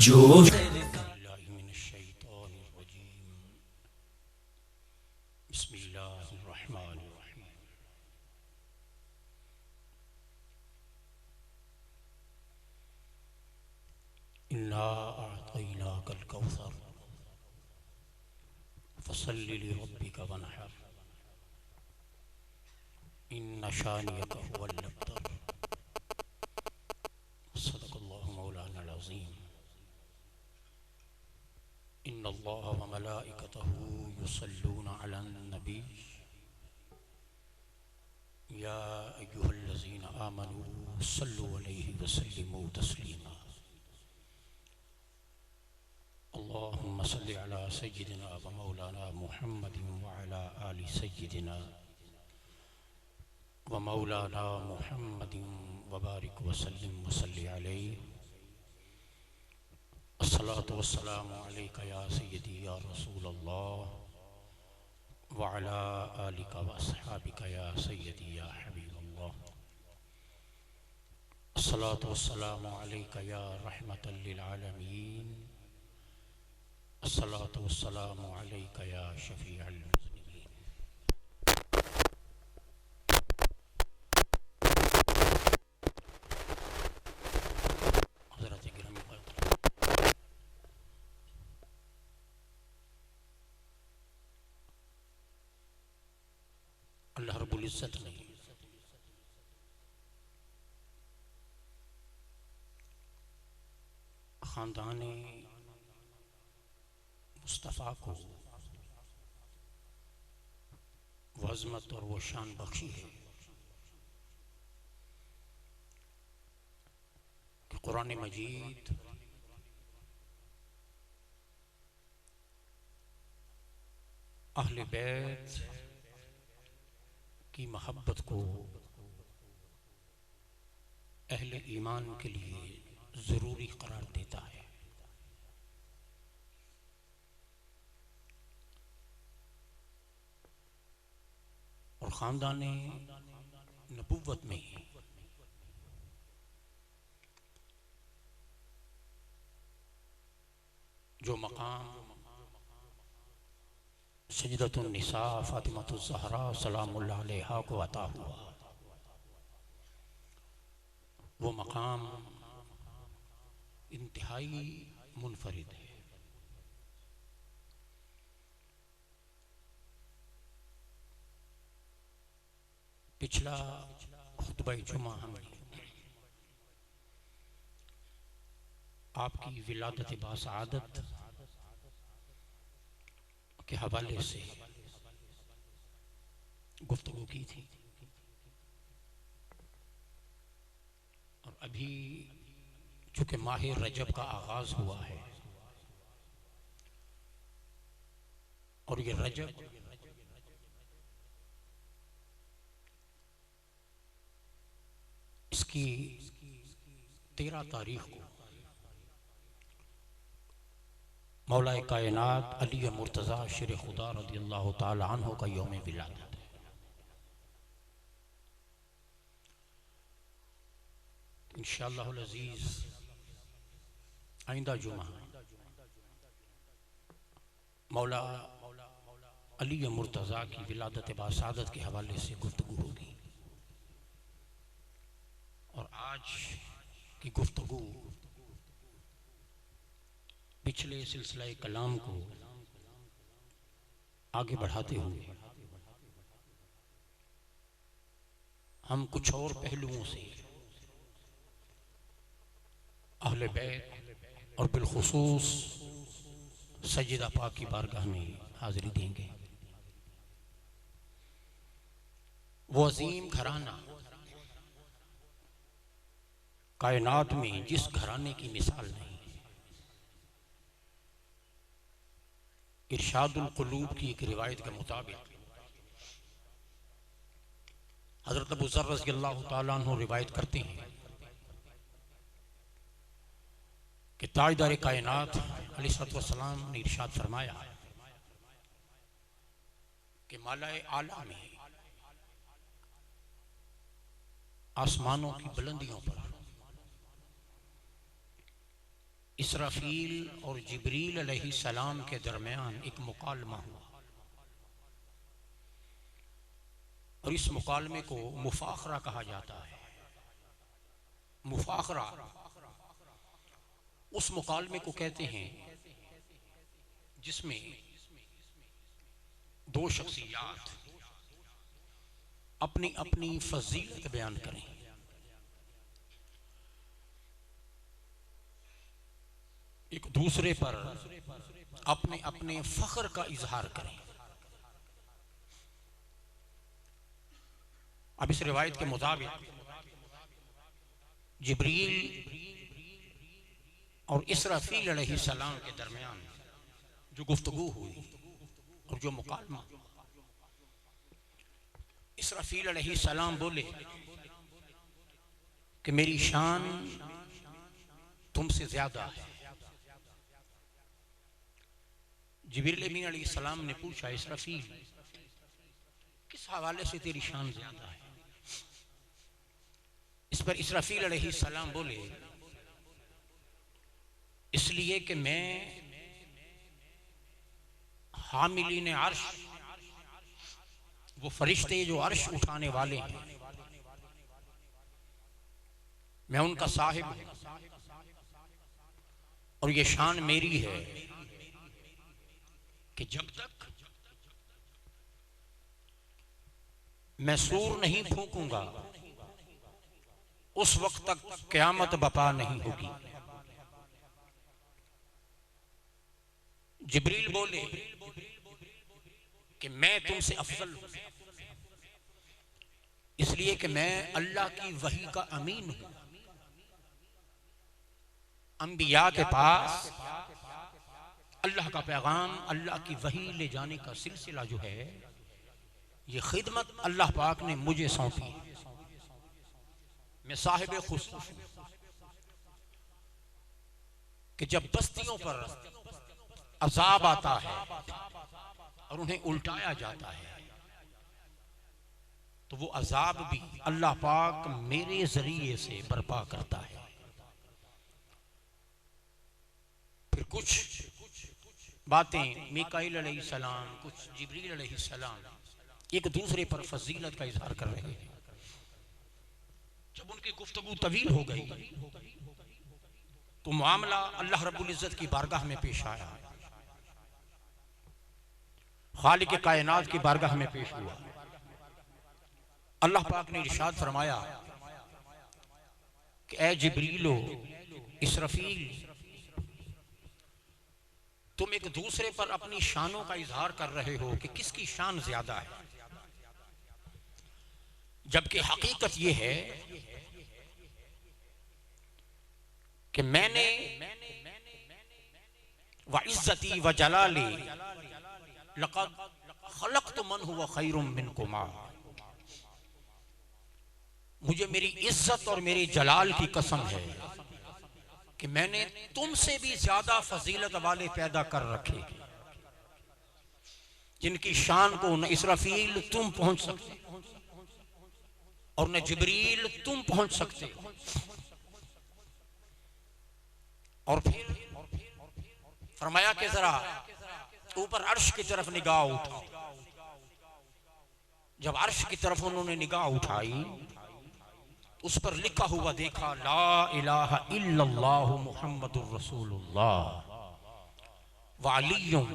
जो इन्ना अअतैनाकल कौसर फसल्लि लिरब्बिका वनहर इन्न शानियका हुवल अबतर सदक़ल्लाहु मौलाना अज़ीम। इन्नल्लाहा व मलाइकतहु युसल्लूना अलन नबी या अय्युहल्लज़ीना आमनू सल्लु अलैहि व सल्लिमू तस्लीमा। अल्लाहुम्मा सल्लि अला सय्यिदिना व मौलाना मुहम्मदिन व अला आलि सय्यिदिना व मौलाना मुहम्मदिन व बारिक व सल्लिम व सल्लि अलैहि। अस्सलातु वस्सलामु अलैका या सय्यदी या रसूलल्लाह व अला आलिका व अस्हाबिका या सय्यदी या हबीबल्लाह। अस्सलातु वस्सलामु अलैका या रहमतल लिल आलमीन। अस्सलातु वस्सलामु अलैका या शफीअल मुज़निबीन। हज़रत गिरामी अल्लाह रब्बुल इज़्ज़त ने ख़ानदाने मुस्तफ़ा को वज़मत और वो शान बख्शी है कि कुरान मजीद अहले बैत की महब्बत को अहले ईमान के लिए ज़रूरी करार देता है। और ख़ानदाने नबुव्वत में जो मकाम सजदतुन निसा फातिमतुज़ ज़हरा सलामुल्लाह अलैहा को अता हुआ, वो मकाम इंतहाई मुनफरिद है। पिछला खुतबा जुमा हमने आपकी विलादत बासआदत के हवाले से गुफ्तगू की थी और अभी चूँकि माह रजब का आगाज हुआ है और ये रजब इसकी 13 तारीख को मौलाए कायनात अली मुर्तज़ा शेर खुदा रज़ियल्लाहु ताला अन्हु का यौम विलादत है। इंशाअल्लाहुल अज़ीज़ आइंदा जुमा मौला अली मुर्तज़ा की विलादत बासआदत के हवाले से गुफ्तगू होगी और आज की गुफ्तगू पिछले सिलसिला कलाम को आगे बढ़ाते हुए हम कुछ और पहलुओं से अहले बैत और बिलखुसूस सज्जिदा पाक की बारगाह में हाजिरी देंगे। वो अजीम घराना कायनात में जिस घराने की मिसाल नहीं, इरशादुल कुलूब की एक रिवायत के मुताबिक हज़रत अबू ज़र रज़ियल्लाहु ताला अन्हु रिवायत करते हैं कि ताजदार कायनात अलैहिस्सलाम ने इरशाद फरमाया कि मालाए आला में आसमानों की बुलंदियों पर इसराफील और जिब्रील अलैहिस्सलाम के दरमियान एक मुकालमा हुआ और इस मुकालमे को मुफाखरा कहा जाता है। मुफाखरा उस मुकालमे को कहते हैं जिसमें दो शख्सियात अपनी अपनी फजीलत बयान करें। एक दूसरे पर अपने अपने फख्र का इजहार करें। अब इस रिवायत के मुताबिक जिब्रील और इसराफील अलैहिस्सलाम के दरमियान जो गुफ्तगू हुई और जो मुकालमा, इसराफील अलैहिस्सलाम बोले कि मेरी शान तुमसे ज्यादा है। जिब्रील अमीन अलैहिस्सलाम ने पूछा, इसराफील किस हवाले से तेरी शान ज्यादा है? इस पर इसराफील अलैहिस्सलाम बोले, इसलिए कि मैं हामिलीन अर्श, वो फरिश्ते जो अर्श उठाने वाले हैं, मैं उनका साहिब हूं और ये शान मेरी है कि जब तक मैं सूर नहीं फूंकूंगा उस वक्त तक क़यामत बपा नहीं होगी। जिब्रील बोले कि मैं तुमसे अफजल हूं इसलिए कि मैं अल्लाह की वही का अमीन हूं। अंबिया के पास अल्लाह का पैगाम, अल्लाह की वही ले जाने का सिलसिला जो है, ये खिदमत अल्लाह पाक ने मुझे सौंपी। मैं साहिब खुसूस कि जब बस्तियों पर अजाब आता है और उन्हें उल्टाया जाता है तो वो अजाब भी अल्लाह पाक मेरे जरिए से बर्पा करता है। फिर कुछ बातें मीकाईल अलैहिस्सलाम, कुछ जिब्रील अलैहिस्सलाम एक दूसरे पर फजीलत का इजहार कर रहे हैं। जब उनकी गुफ्तगू तवील हो गई तो मामला अल्लाह रब्बुल इज्जत की बारगाह में पेश आया, खालिक कायनात की बारगाह में पेश हुआ। अल्लाह पाक ने इरशाद फरमाया कि ए जिब्रीलो, इसराफील, तुम एक दूसरे पर अपनी शानों का इजहार कर रहे हो कि किसकी शान ज्यादा है, जबकि हकीकत यह है कि मैंने व इज्जती व जलाली लक़द खलक़्तु मन हुवा खैरुम मिनकुमा, मुझे मेरी इज्जत और मेरे जलाल की कसम है कि मैंने तुमसे भी ज्यादा फजीलत वाले पैदा कर रखे जिनकी शान को न इसराफील तुम पहुंच सकते और न जिब्रील तुम पहुंच सकते। और फिर फरमाया कि जरा ऊपर अर्श की तरफ निगाह उठाओ। जब अर्श की तरफ उन्होंने निगाह उठाई उस पर लिखा हुआ देखा, ला इलाहा इल्लल्लाहु मुहम्मदुर रसूलुल्लाह व अलीयुम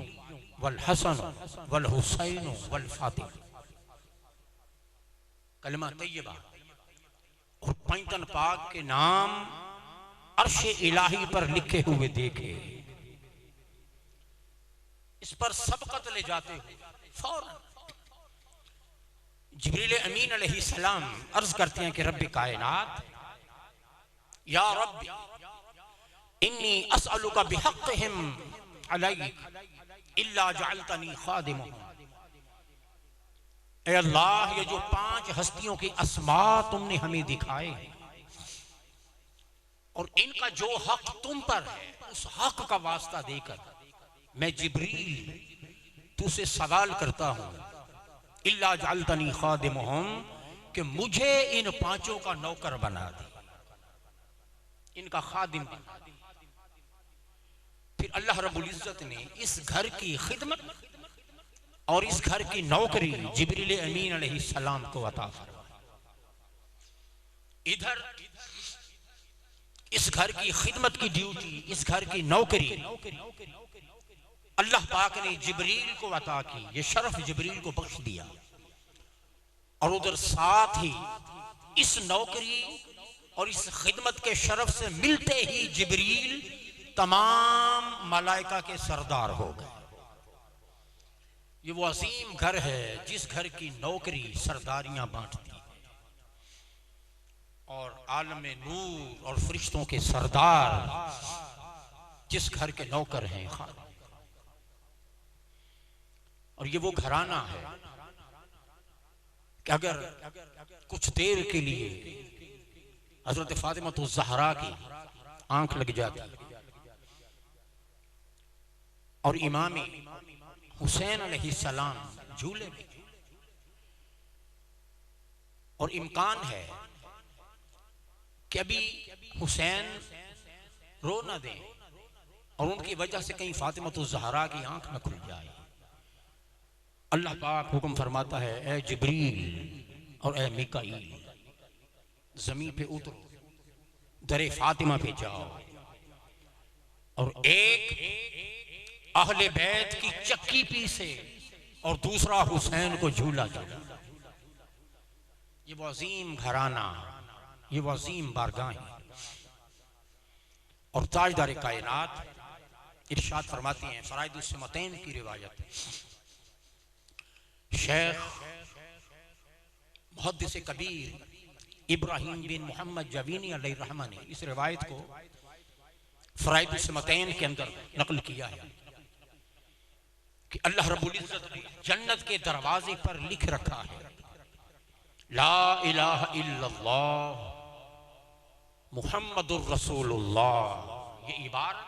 वल हसन वल हुसैन वल फातिमा, कलमा तैयबा और पैंतन पाक के नाम अर्श इलाही पर लिखे हुए देखे। इस पर सबकत ले जाते हुए फौरन जिब्रील अमीन अलैहिस्सलाम अर्ज करते हैं कि रब्बे कायनात, या रब्बी इन्नी अस्अलुका बिहक़्क़िहिम अलैक इल्ला जअलतनी खादिमहुम। ऐ अल्लाह, ये जो 5 हस्तियों की अस्मा तुमने हमें दिखाए, और इनका जो हक तुम पर है उस हक का वास्ता देकर मैं जिब्रील तुझसे सवाल करता हूं, इल्ला जअलतनी खादिमुहुम, कि मुझे इन पांचों का नौकर बना दे, इनका खादिम बना दे। फिर अल्लाह रब्बुल इज्जत ने इस घर की खिदमत और इस घर की नौकरी जिब्रील अमीन अलैहिस्सलाम को अता फरमाई। इधर इस घर की खिदमत की ड्यूटी, इस घर की नौकरी अल्लाह पाक ने जिब्रील को अता की, ये शरफ जिब्रील को बख्श दिया। और उधर साथ ही इस नौकरी और इस खिदमत के शरफ से मिलते ही जिब्रील तमाम मलाइका के सरदार हो गए। ये वो अजीम घर है जिस घर की नौकरी सरदारियां बांटती है, और आलम नूर और फरिश्तों के सरदार जिस घर के नौकर हैं। और ये वो घराना है कि अगर कुछ देर के लिए हजरत फातिमा तो ज़हरा की आंख लग जाती और इमाम हुसैन अलैहिस्सलाम झूले में, और इम्कान है कि अभी हुसैन रो न दे और उनकी वजह से कहीं फातिमा तो ज़हरा की आंख न खुल जाए, अल्लाह पाक हुक्म फरमाता है, ए जिब्रील और ए मिकाईल जमीन पे उतरो, दरे फातिमा पे जाओ और एक अहले बैत की चक्की पीसे और दूसरा हुसैन को झूला झूला। ये वो अजीम घराना, ये वो अजीम बारगाहें। और ताजदार कायनात इरशाद फरमाते हैं, फराइदुस सिमतैन की रिवायत, शेख मुहद्दिस कबीर इब्राहिम बिन मोहम्मद जवीनी अलैहिर्रहमा ने इस रिवायत को फराइदुस सिमतैन के अंदर नकल किया है कि अल्लाह रब्बुल इज्जत ने जन्नत के दरवाजे पर लिख रखा है, ला इलाहा इल्लल्लाह मुहम्मदुर रसूलुल्लाह। ये इबारत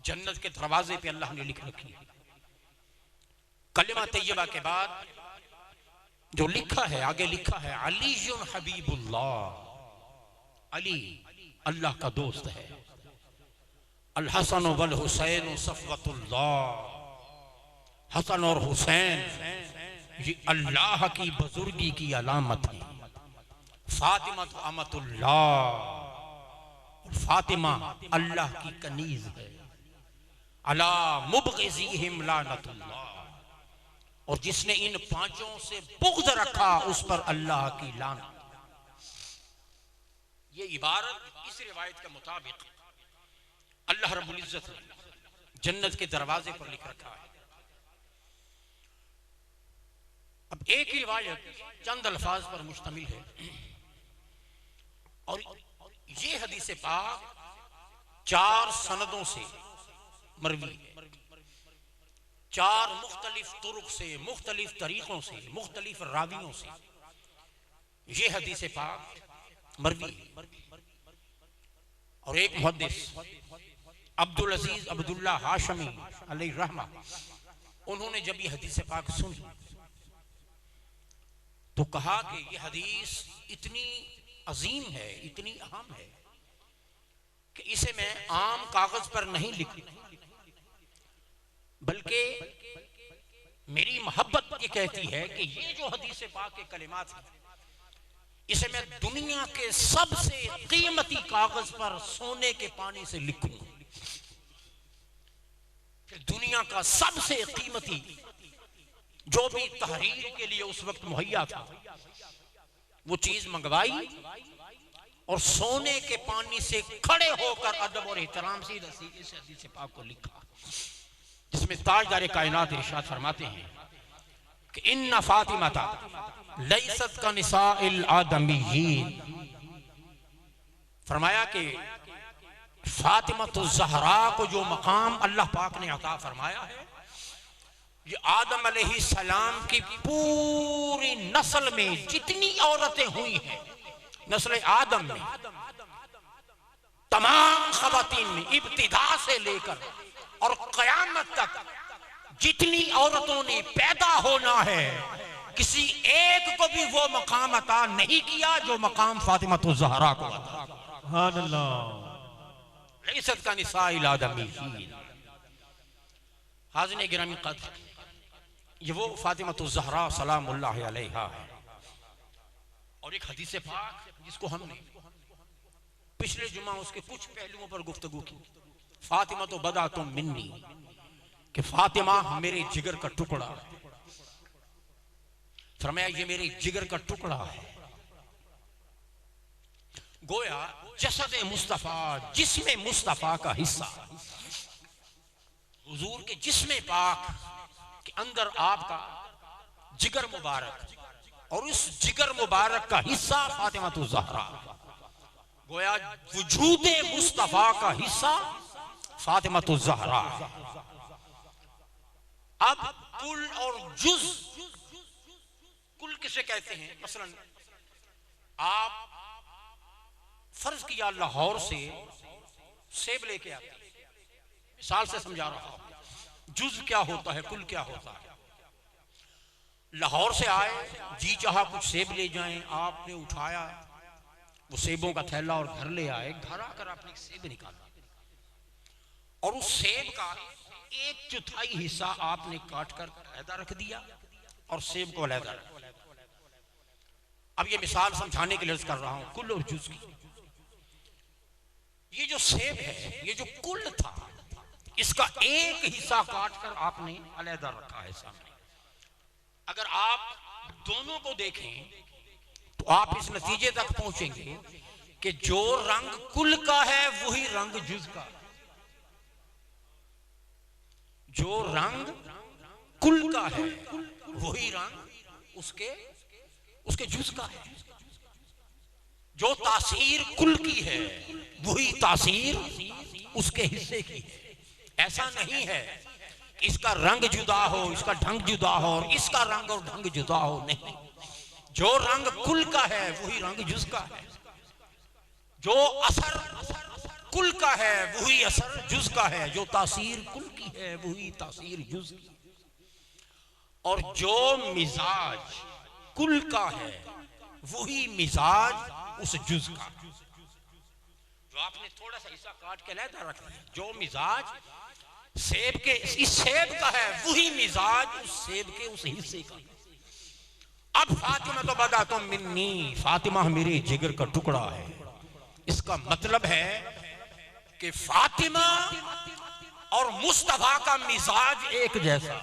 जन्नत के दरवाजे पे अल्लाह ने लिख रखी है। कलिमा तैयबा के बाद जो लिखा है, आगे लिखा है, अलीयुन हबीबुल्लाह, अली अल्लाह का दोस्त है, अल हसन वल हुसैन सफ़वतुल्लाह, हसन और हुसैन ये अल्लाह की बुजुर्गी की अलामत है, फातिमा तो अमतुल्लाह, फातिमा अल्लाह की कनीज है, अला मुबग़िज़िहिम लानतुल्लाह, और जिसने इन पांचों से बुग़्ज़ रखा उस पर अल्लाह की लानत। ये इबारत इस रिवायत के मुताबिक अल्लाह रब्बुल इज्जत ने जन्नत के दरवाजे पर लिख रखा है। अब एक ही रिवायत चंद अल्फाज पर मुश्तमिल है, और ये हदीस पाक 4 सनदों से मरवी है, 4 मुख्तलिफ तुरुक से, मुख्तलिफ तरीकों से, मुख्तलिफ रावियों से ये हदीस पाक मरवी है। और एक मुहद्दिस अब्दुल अजीज अब्दुल्ला हाशमी अलैहिर्रहमा, उन्होंने जब ये हदीस पाक सुनी तो कहा कि ये हदीस इतनी अजीम है, इतनी अहम है कि इसे मैं आम कागज पर नहीं लिखूं, बल्कि मेरी मोहब्बत ये कहती है कि ये जो हदीस पाक के कलिमात हैं इसे मैं दुनिया के सबसे कीमती कागज पर सोने के पानी से लिखूं, फिर दुनिया का सबसे कीमती जो भी तहरीर के लिए उस वक्त मुहैया था वो चीज मंगवाई और सोने के पानी से खड़े होकर अदब और एहतराम से इस हदीस पाक को लिखा, जिसमें ताजदार कायनात इरशाद फरमाते हैं कि इन्ना फातिमाता लैसत का निसाइल आदमीयीन, फरमाया कि फातिमा तो ज़हरा को जो मकाम अल्लाह पाक ने अता फरमाया है, ये आदम अलैहिस्सलाम की पूरी नस्ल में जितनी औरतें हुई हैं, नस्ल आदम में इब्तिदा से लेकर और क़यामत तक जितनी औरतों ने पैदा होना है, किसी एक को भी वो मकाम अता नहीं किया जो मकाम फातिमा तो ज़हरा को अता। सुभान अल्लाह। लैसत का निसाइल आदमी। हाज़िन गिरामी क़द्र, ये वो फातिमा तो ज़हरा सलामुल्लाह अलैहा है। और एक हदीस पाक जिसको हमने पिछले जुमा उसके कुछ पहलुओं पर गुफ्तगू की, फातिमा तो बदा तुम मिन्नी, कि फातिमा मेरे जिगर का टुकड़ा। फरमाया ये मेरे जिगर का टुकड़ा है। गोया जसद मुस्तफा, जिस्म मुस्तफा का हिस्सा, हुजूर के जिस्म पाक के अंदर आपका जिगर मुबारक, और उस जिगर मुबारक का हिस्सा फातिमा तो ज़हरा। गोया वजूद मुस्तफा का हिस्सा फातिमा तो ज़हरा। अब कुल और जुज, कुल किसे कहते हैं? मसलन आप फर्ज किया लाहौर से सेब लेके आते, मिसाल से समझा रहा हूं। जुज क्या होता है, कुल क्या होता है? लाहौर से आए, जी चाहा कुछ सेब ले जाएं, आपने उठाया वो सेबों का थैला और घर ले आए। घर आकर आपने सेब निकाला और उस सेब का 1/4 हिस्सा आपने काट कर अलहदा रख दिया और सेब को अलहदा रख दिया। अब ये मिसाल समझाने के लिए अर्ज कर रहा हूं कुल और जुज की। ये जो सेब है, ये जो कुल था, इसका एक हिस्सा काट कर आपने अलहदा रखा है सामने। अगर आप दोनों को देखें तो आप इस नतीजे तक पहुंचेंगे कि जो रंग कुल का है वही रंग जुज का। जो रंग कुल का है वही रंग उसके जुज का है। जो तासीर कुल की है वही तासीर उसके हिस्से की है। ऐसा नहीं है इसका रंग जुदा हो, इसका ढंग जुदा हो और इसका रंग और ढंग जुदा हो, नहीं। जो रंग कुल का है वही रंग जुज का है। जो असर कुल का है वही असर जुज का है। जो तासीर कुल की है वही तासीर जुज की। और जो मिजाज कुल का है वही मिजाज उस जुज का। जो आपने थोड़ा सा हिस्सा काट के अलहदा रख दिया, जो मिजाज सेब के इस सेब का है वही मिजाज उस सेब के उस हिस्से का। अब फातिमा तो बदा तो मिन्नी, फातिमा मेरे जिगर का टुकड़ा है। इसका मतलब है कि फातिमा और मुस्तफा का मिजाज एक जैसा।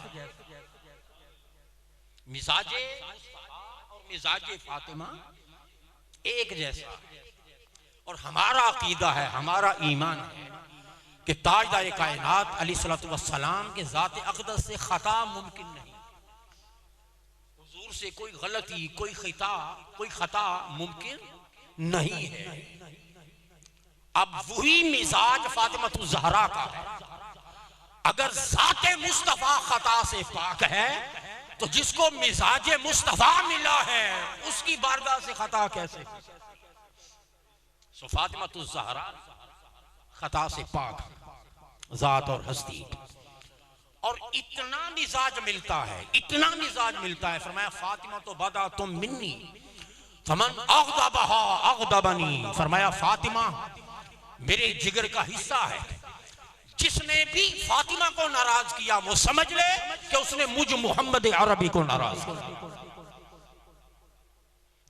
मिजाजे और मिजाजे फातिमा एक जैसा। और हमारा अकीदा है, हमारा ईमान है कि ताजदार कायनात अलैहिस्सलातु वस्सलाम के ज़ात अक़दस से खता मुमकिन नहीं। हुजूर से कोई गलती, कोई खता मुमकिन नहीं है। अब वही मिजाज फातिमा तो ज़हरा का है। अगर ज़ात मुस्तफ़ा खता से पाक है तो जिसको मिजाज मुस्तफ़ा मिला है उसकी बारगाह से खता कैसे? सो फातिमा तो ज़हरा खता से पाक जात और हस्ती। और इतना मिजाज मिलता है, इतना मिजाज मिलता है। फरमाया फातिमा तो बदा तुम मिन्नी फमन अग़दबहा अग़दबनी। फरमाया फातिमा मेरे जिगर का हिस्सा है। जिसने भी फातिमा को नाराज किया वो समझ ले कि उसने मुझ मोहम्मद अरबी को नाराज किया।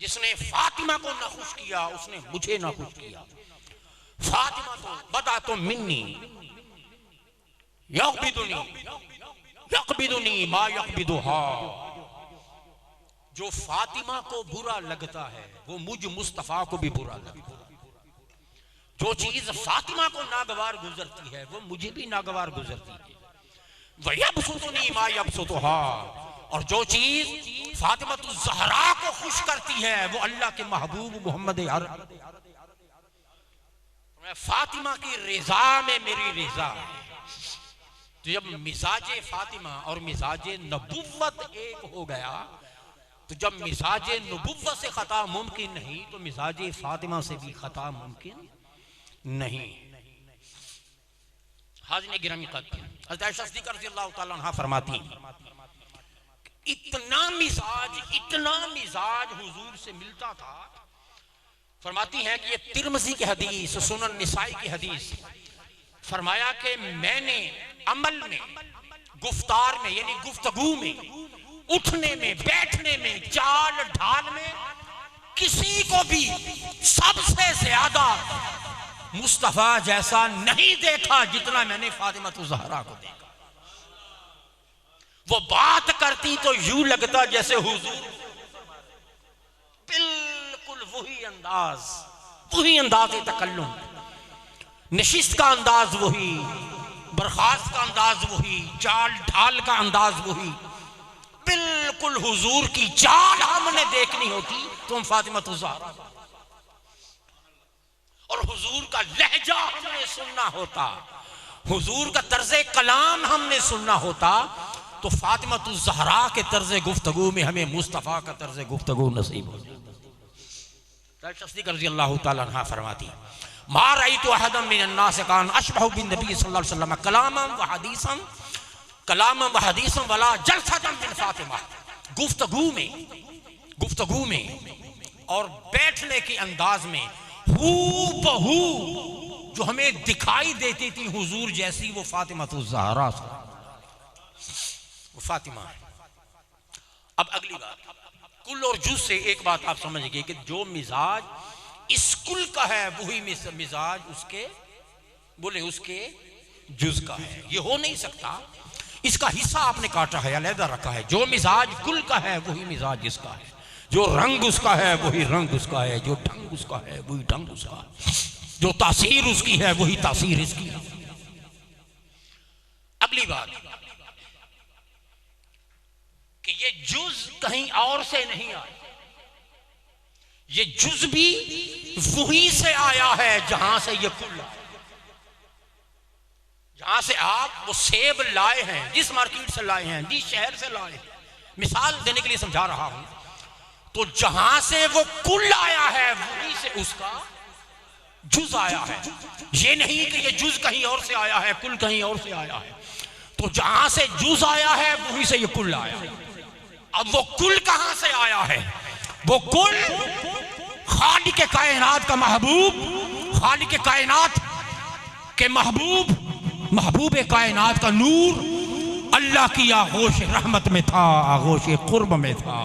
जिसने फातिमा को नाखुश किया उसने मुझे नाखुश किया। फातिमा तो बदा तो मिन्नी यक़बिदुनी मा यक़बिदुहा। जो फातिमा को बुरा लगता है वो मुझ मुस्तफा को भी बुरा लगता है। जो चीज फातिमा को नागवार गुजरती है वो मुझे भी नागवार गुजरती है। वयब्सुतुनी मा यब्सुतुहा। और जो चीज फातिमा तो ज़हरा को खुश करती है वो अल्लाह के महबूब मोहम्मद अरबी। फातिमा की रिजा में मेरी रिजा है। तो जब मिजाजे फातिमा और मिजाजे नबुव्वत एक हो गया, तो जब मिजाजे नबुव्वत से खता मुमकिन नहीं तो मिजाजे फातिमा से भी खता मुमकिन नहीं। हाज़िन गिरामी क़द्र, हज़रत आयशा सिद्दीक़ा रज़ियल्लाहु ताला अन्हा फरमाती, इतना मिजाज हुजूर से मिलता था। फरमाती हैं कि ये तिरमिज़ी की हदीस, सुनन निसाई की हदीस, फरमाया कि मैंने अमल में, गुफ्तार में यानी गुफ्तगू में, उठने में, बैठने में, चाल ढाल में किसी को भी सबसे ज्यादा मुस्तफा जैसा नहीं देखा जितना मैंने फातिमा ज़हरा को देखा। वो बात करती तो यूं लगता जैसे हुजूर बिल्कुल वही अंदाज तकल्लुम, नशिस्त का अंदाज वही, बर्खास्त का अंदाज वही, चाल ढाल का अंदाज वही, बिल्कुल हुजूर की चाल हमने देखनी होती तो हम फातिमा ज़हरा, और हुजूर का लहजा हमने सुनना होता, हुजूर का तर्ज़े कलाम हमने सुनना होता, तो फातिमा ज़हरा के तर्ज़े गुफ्तगू में हमें मुस्तफ़ा का तर्ज़े गुफ्तगू नसीब हो जाता। सिद्दीक़ा रज़ियल्लाहु ताला अन्हा फरमाती, मा रअयतु अहदन मिनन नास कान अशबहु बिन नबी सल्लल्लाहु अलैहि वसल्लम कलामन व हदीसन वला जलसतन मिन फातिमा। गुफ्तगू में और बैठने के अंदाज में हू बहू जो हमें दिखाई देती थी हुजूर जैसी, वो फातिमा ज़हरा, वो फातिमा है। अब अगली बात, कुल और जुज से एक बात आप समझिए कि जो मिजाज इस कुल का है वही मिजाज उसके जुज का है, ये हो नहीं सकता। इसका हिस्सा आपने काटा है, अलहदा रखा है। जो मिजाज कुल का है वही मिजाज इसका है, जो रंग उसका है वही रंग उसका है, जो ढंग उसका है वही ढंग उसका है, जो तासीर उसकी है वही तासीर इसकी है। अगली बात कि ये जुज कहीं और से नहीं आया, ये जुज भी वहीं से आया है जहां से ये कुल आया। जहां से आप वो सेब लाए हैं, जिस मार्केट से लाए हैं, जिस शहर से लाए हैं, मिसाल देने के लिए समझा रहा हूं, तो जहां से वो कुल आया है वहीं से उसका जुज आया है। ये नहीं कि ये जुज कहीं और से आया है, कुल कहीं और से आया है। तो जहां से जुज आया है वहीं से ये कुल आया है। अब वो कुल कहां से आया है? वो कुल खालिक के कायनात का महबूब, खालिक के कायनात के महबूब कायनात का नूर अल्लाह की आगोश रहमत में था, आगोश कुर्ब में था।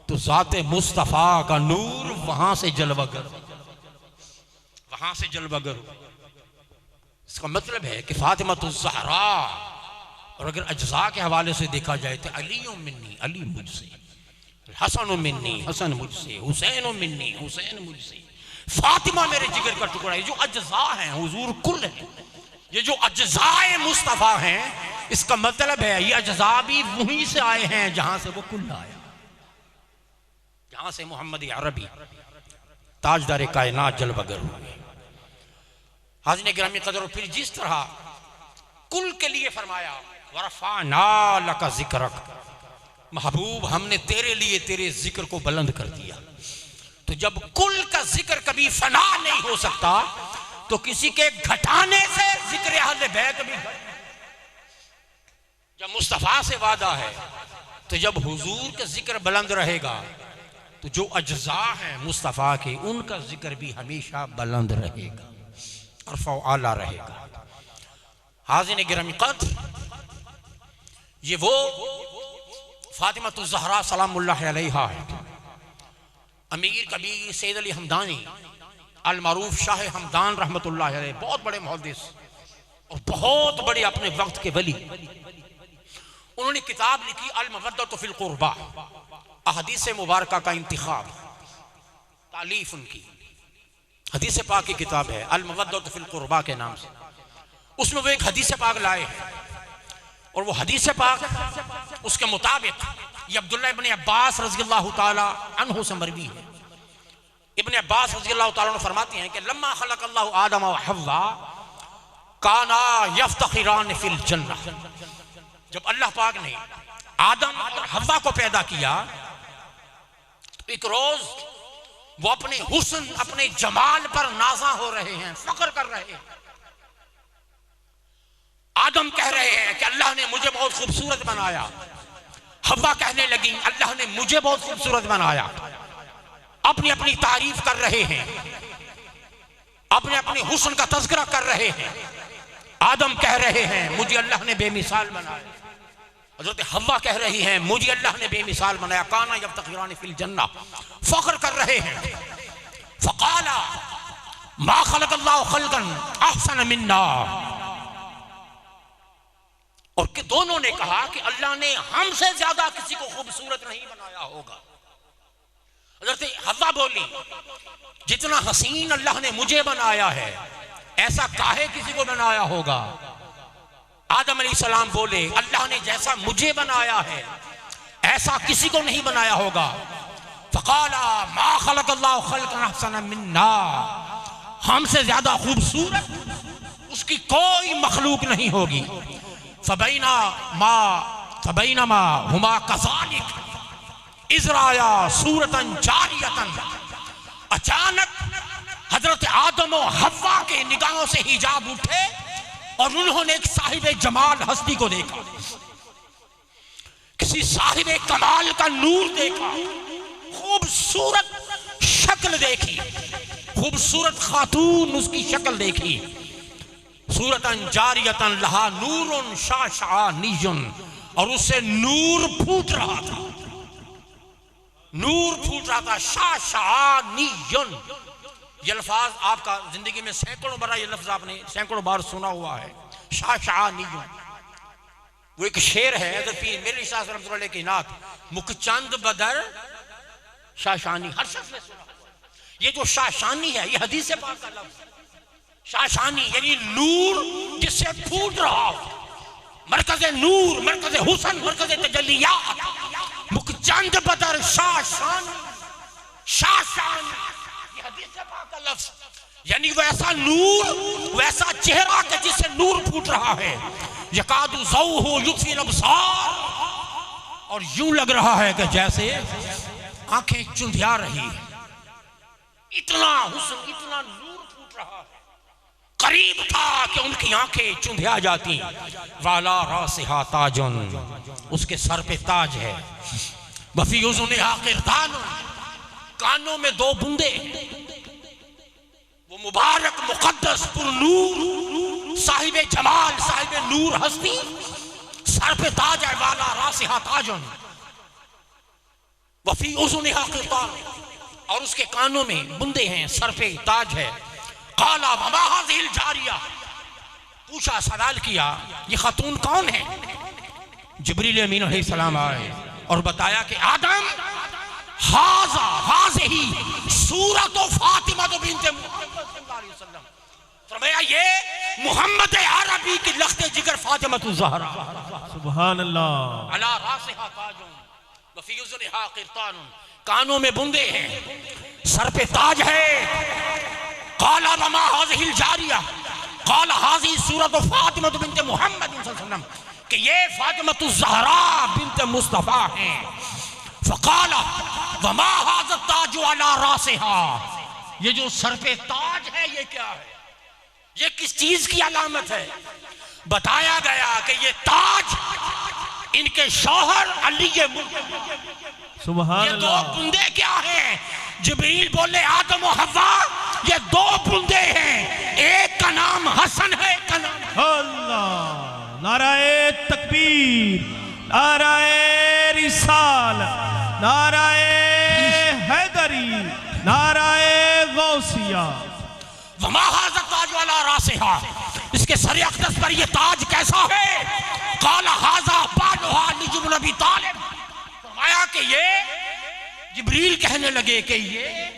तो ज़ाते मुस्तफ़ा का नूर वहां से जलवागर, इसका मतलब है कि फातिमा ज़हरा, और अगर अज्जा के हवाले से देखा जाए तो अलीयो मिन्नी, अली मुझसे, हसन मिन्नी, हसन मुझसे, हुसैन मिन्नी, हुसैन मुझसे, फातिमा मेरे जिगर का टुकड़ा। ये जो अज्जा हैं हुजूर कुल है, ये जो अज्जाए मुस्तफ़ा हैं, इसका मतलब है ये अज्जा भी वहीं से आए हैं जहां से वो कुल आया, जहां से मोहम्मद अरबी ताजदार कायनात जलवगर हुए। हाज़िन गिरामी क़द्र, फिर जिस तरह कुल के लिए फरमाया वरफ़अना लका ज़िक्रक, महबूब हमने तेरे लिए तेरे जिक्र को बुलंद कर दिया। तो जब कुल का जिक्र कभी फना नहीं हो सकता, तो किसी के घटाने से जिक्र अहले बैत भी घट। जब मुस्तफ़ा से वादा है, तो जब हुजूर का जिक्र बुलंद रहेगा, तो जो अज्जा हैं मुस्तफ़ा के, उनका जिक्र भी हमेशा बुलंद रहेगा और आला रहेगा। हाज़िन गिरामी क़द्र, ये वो फातिमा ज़हरा सलामुल्लाह अलैहा है। अमीर कबीर सैयद अली हमदानी अल मारूफ शाह हमदान रहमतुल्लाह अलैह, बहुत बड़े मुहद्दिस और बहुत बड़े अपने वक्त के वली, उन्होंने किताब लिखी अल मवद्दत फिल कुर्बा, अहदीस मुबारका का इंतिखाब, तालीफ उनकी हदीस पाक की किताब है अल मवद्दत फिल कुर्बा के नाम से। उसमें वो एक हदीस पाक लाए हैं, और वो हदीस पाक उसके मुताबिक ये अब्दुल्लाह इब्न अब्बास रज़ियल्लाहु ताला अन्हु से मरवी है। इब्न अब्बास रज़ियल्लाहु ताला अन्हु फरमाते हैं कि लम्मा खलक़ल्लाहु आदम व हव्वा काना यफ्तखिरान फिल जन्नह, जब अल्लाह पाक ने आदम और हव्वा को पैदा किया, तो एक रोज वो अपने हुस्न, अपने जमाल पर नाज़ा हो रहे हैं, फख्र कर रहे हैं। आदम कह रहे हैं कि अल्लाह ने मुझे बहुत खूबसूरत बनाया। हव्वा कहने लगी अल्लाह ने मुझे बहुत खूबसूरत बनाया। अपनी अपनी तारीफ कर रहे हैं, अपने अपने हुस्न का तज़किरा कर रहे हैं। आदम कह रहे हैं मुझे अल्लाह ने बेमिसाल बनाया। हज़रत हव्वा कह रही हैं मुझे अल्लाह ने बेमिसाल बनाया। काना यब्तग़िरान फिल जन्नह, फख्र कर रहे हैं। फ़क़ाला मा ख़लक़ल्लाहु ख़ल्क़न अहसन मिन्ना, और कि दोनों ने कहा कि अल्लाह ने हमसे ज्यादा किसी को खूबसूरत नहीं बनाया होगा। हज़रत हव्वा बोली जितना हसीन अल्लाह ने मुझे बनाया है ऐसा काहे किसी को बनाया होगा। आदम अलैहिस्सलाम बोले अल्लाह ने जैसा मुझे बनाया है ऐसा किसी को नहीं बनाया होगा। फ़क़ाला मा ख़लक़ल्लाहु ख़ल्क़न अहसन मिन्ना, हमसे ज्यादा खूबसूरत उसकी कोई मखलूक नहीं होगी। फ़बैनमा हुमा कज़ालिक इज़राया सूरतन जारियतन, अचानक हजरत आदम और हव्वा के निगाहों से हिजाब उठे और उन्होंने एक साहिब जमाल हस्ती को देखा, किसी साहिब कमाल का नूर देखा, खूबसूरत शक्ल देखी, खूबसूरत खातून उसकी शक्ल देखी। सूरतन जारियतन लहा नूरुन शाशानियुन, और उससे नूर फूट रहा था, नूर फूट रहा था। शाशानियुन, ये लफ्ज आपका जिंदगी में सैकड़ों बार, ये लफ्ज आपने सैकड़ों बार सुना हुआ है। शाशानियुन वो एक शेर है हज़रत पीर मेरे शाह रहमतुल्लाह अलैह की नात, मुखचंद बदर शाशानी, हर शख्स ने सुना। ये जो शाशानी है ये हदीस से पाक का लफ्ज। शाशानी यानी नूर जिससे फूट रहा हो, मरकज़े नूर, मरकज़े हुस्न, मरकज़े तजल्लियात। मुखचंद बदर शाशान, शाशान ये हदीस से पाक का लफ्ज, यानी वैसा नूर, वैसा चेहरा के जिससे नूर फूट रहा है। यकादु ज़ौहु युत्फ़िल अब्सार, और यूं लग रहा है कि जैसे आंखें चुंधिया रही, इतना हुस्न, इतना नूर फूट रहा है। करीब था कि उनकी आंखें चुंधिया जाती। वाला रासिहा ताजुन, उसके सर पे ताज है। वफी उज़ुनिहा क़िरतान, कानों में दो बूंदे, वो मुबारक मुक़द्दस पुरनूर साहिबे जमाल, साहिबे नूर हस्ती, सर पे ताज है। वाला रासिहा ताजुन वफी उज़ुनिहा क़िरतान, और उसके कानों में बूंदे हैं, सर पे ताज है। काला वमा हाज़िहिल जारिया, पूछा, सवाल किया ये खातून कौन है। जिब्रील अमीन अलैहिस्सलाम आए और बताया कि आदम हाज़ा हाज़िही सूरत फातिमा बिन्त मुहम्मद सल्लल्लाहु अलैहि वसल्लम, फरमाया ये मोहम्मद अरबी की लख्ते जिगर फातिमा ज़हरा, सुभान अल्लाह। अला रासिहा ताजुन वफी उज़ुनिहा क़िरतान, कानों में बूंदे हैं, सर पे ताज है। काला वमा हाज़िहिल जारिया, काला हाज़िही सूरत फातिमा बिन्त मुहम्मद सल्लल्लाहु अलैहि वसल्लम, कि ये फातिमा ज़हरा बिन्त मुस्तफ़ा हैं। फ़क़ाला वमा हाज़ा ताजु अला रासिहा, ये जो सर पे ताज है ये क्या है, ये किस चीज की अलामत है। बताया गया कि ये ताज इनके शौहर अली के मुंह, सुभान ये दो अल्लाह। बूंदे क्या हैं। जिब्रील बोले आदम और हव्वा ये दो बूंदे हैं, एक का नाम हसन है, एक का नाम अल्लाह। नाराए तकबीर, नाराए रिसाल, नाराए हैदरी, नाराए गौसिया। वमा हाज़ा ताज अला रासिहा, इसके सर अक़दस पर ये ताज कैसा है। काला हाज़ा बालुहा निजुम नबी तालिब, फरमाया कि ये, जिब्रील कहने लगे कि ये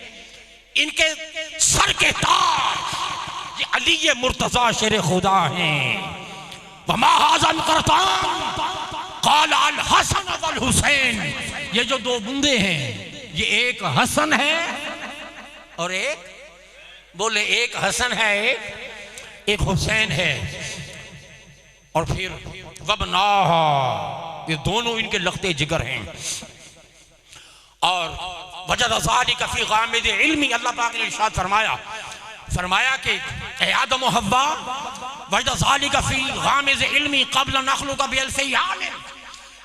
इनके सर के ताज ये अली मुर्तज़ा शेर खुदा हैं। वमा हाज़ा क़िरतान, काला अल हसन वल हुसैन, ये जो दो बूंदे हैं ये एक हसन है और एक, बोले एक हसन है एक हुसैन है। और फिर वबनाहा, ये दोनों इनके लख्ते जिगर हैं। और वजद ज़ालिका फ़ी गामिद इल्मी, अल्लाह पाक ने इरशाद फरमाया कि ए आदम और हव्वा वजदा ज़ालिका फी गामिज़ इल्मी क़ब्ल नख़्लुका बिअल्फ़ि आम।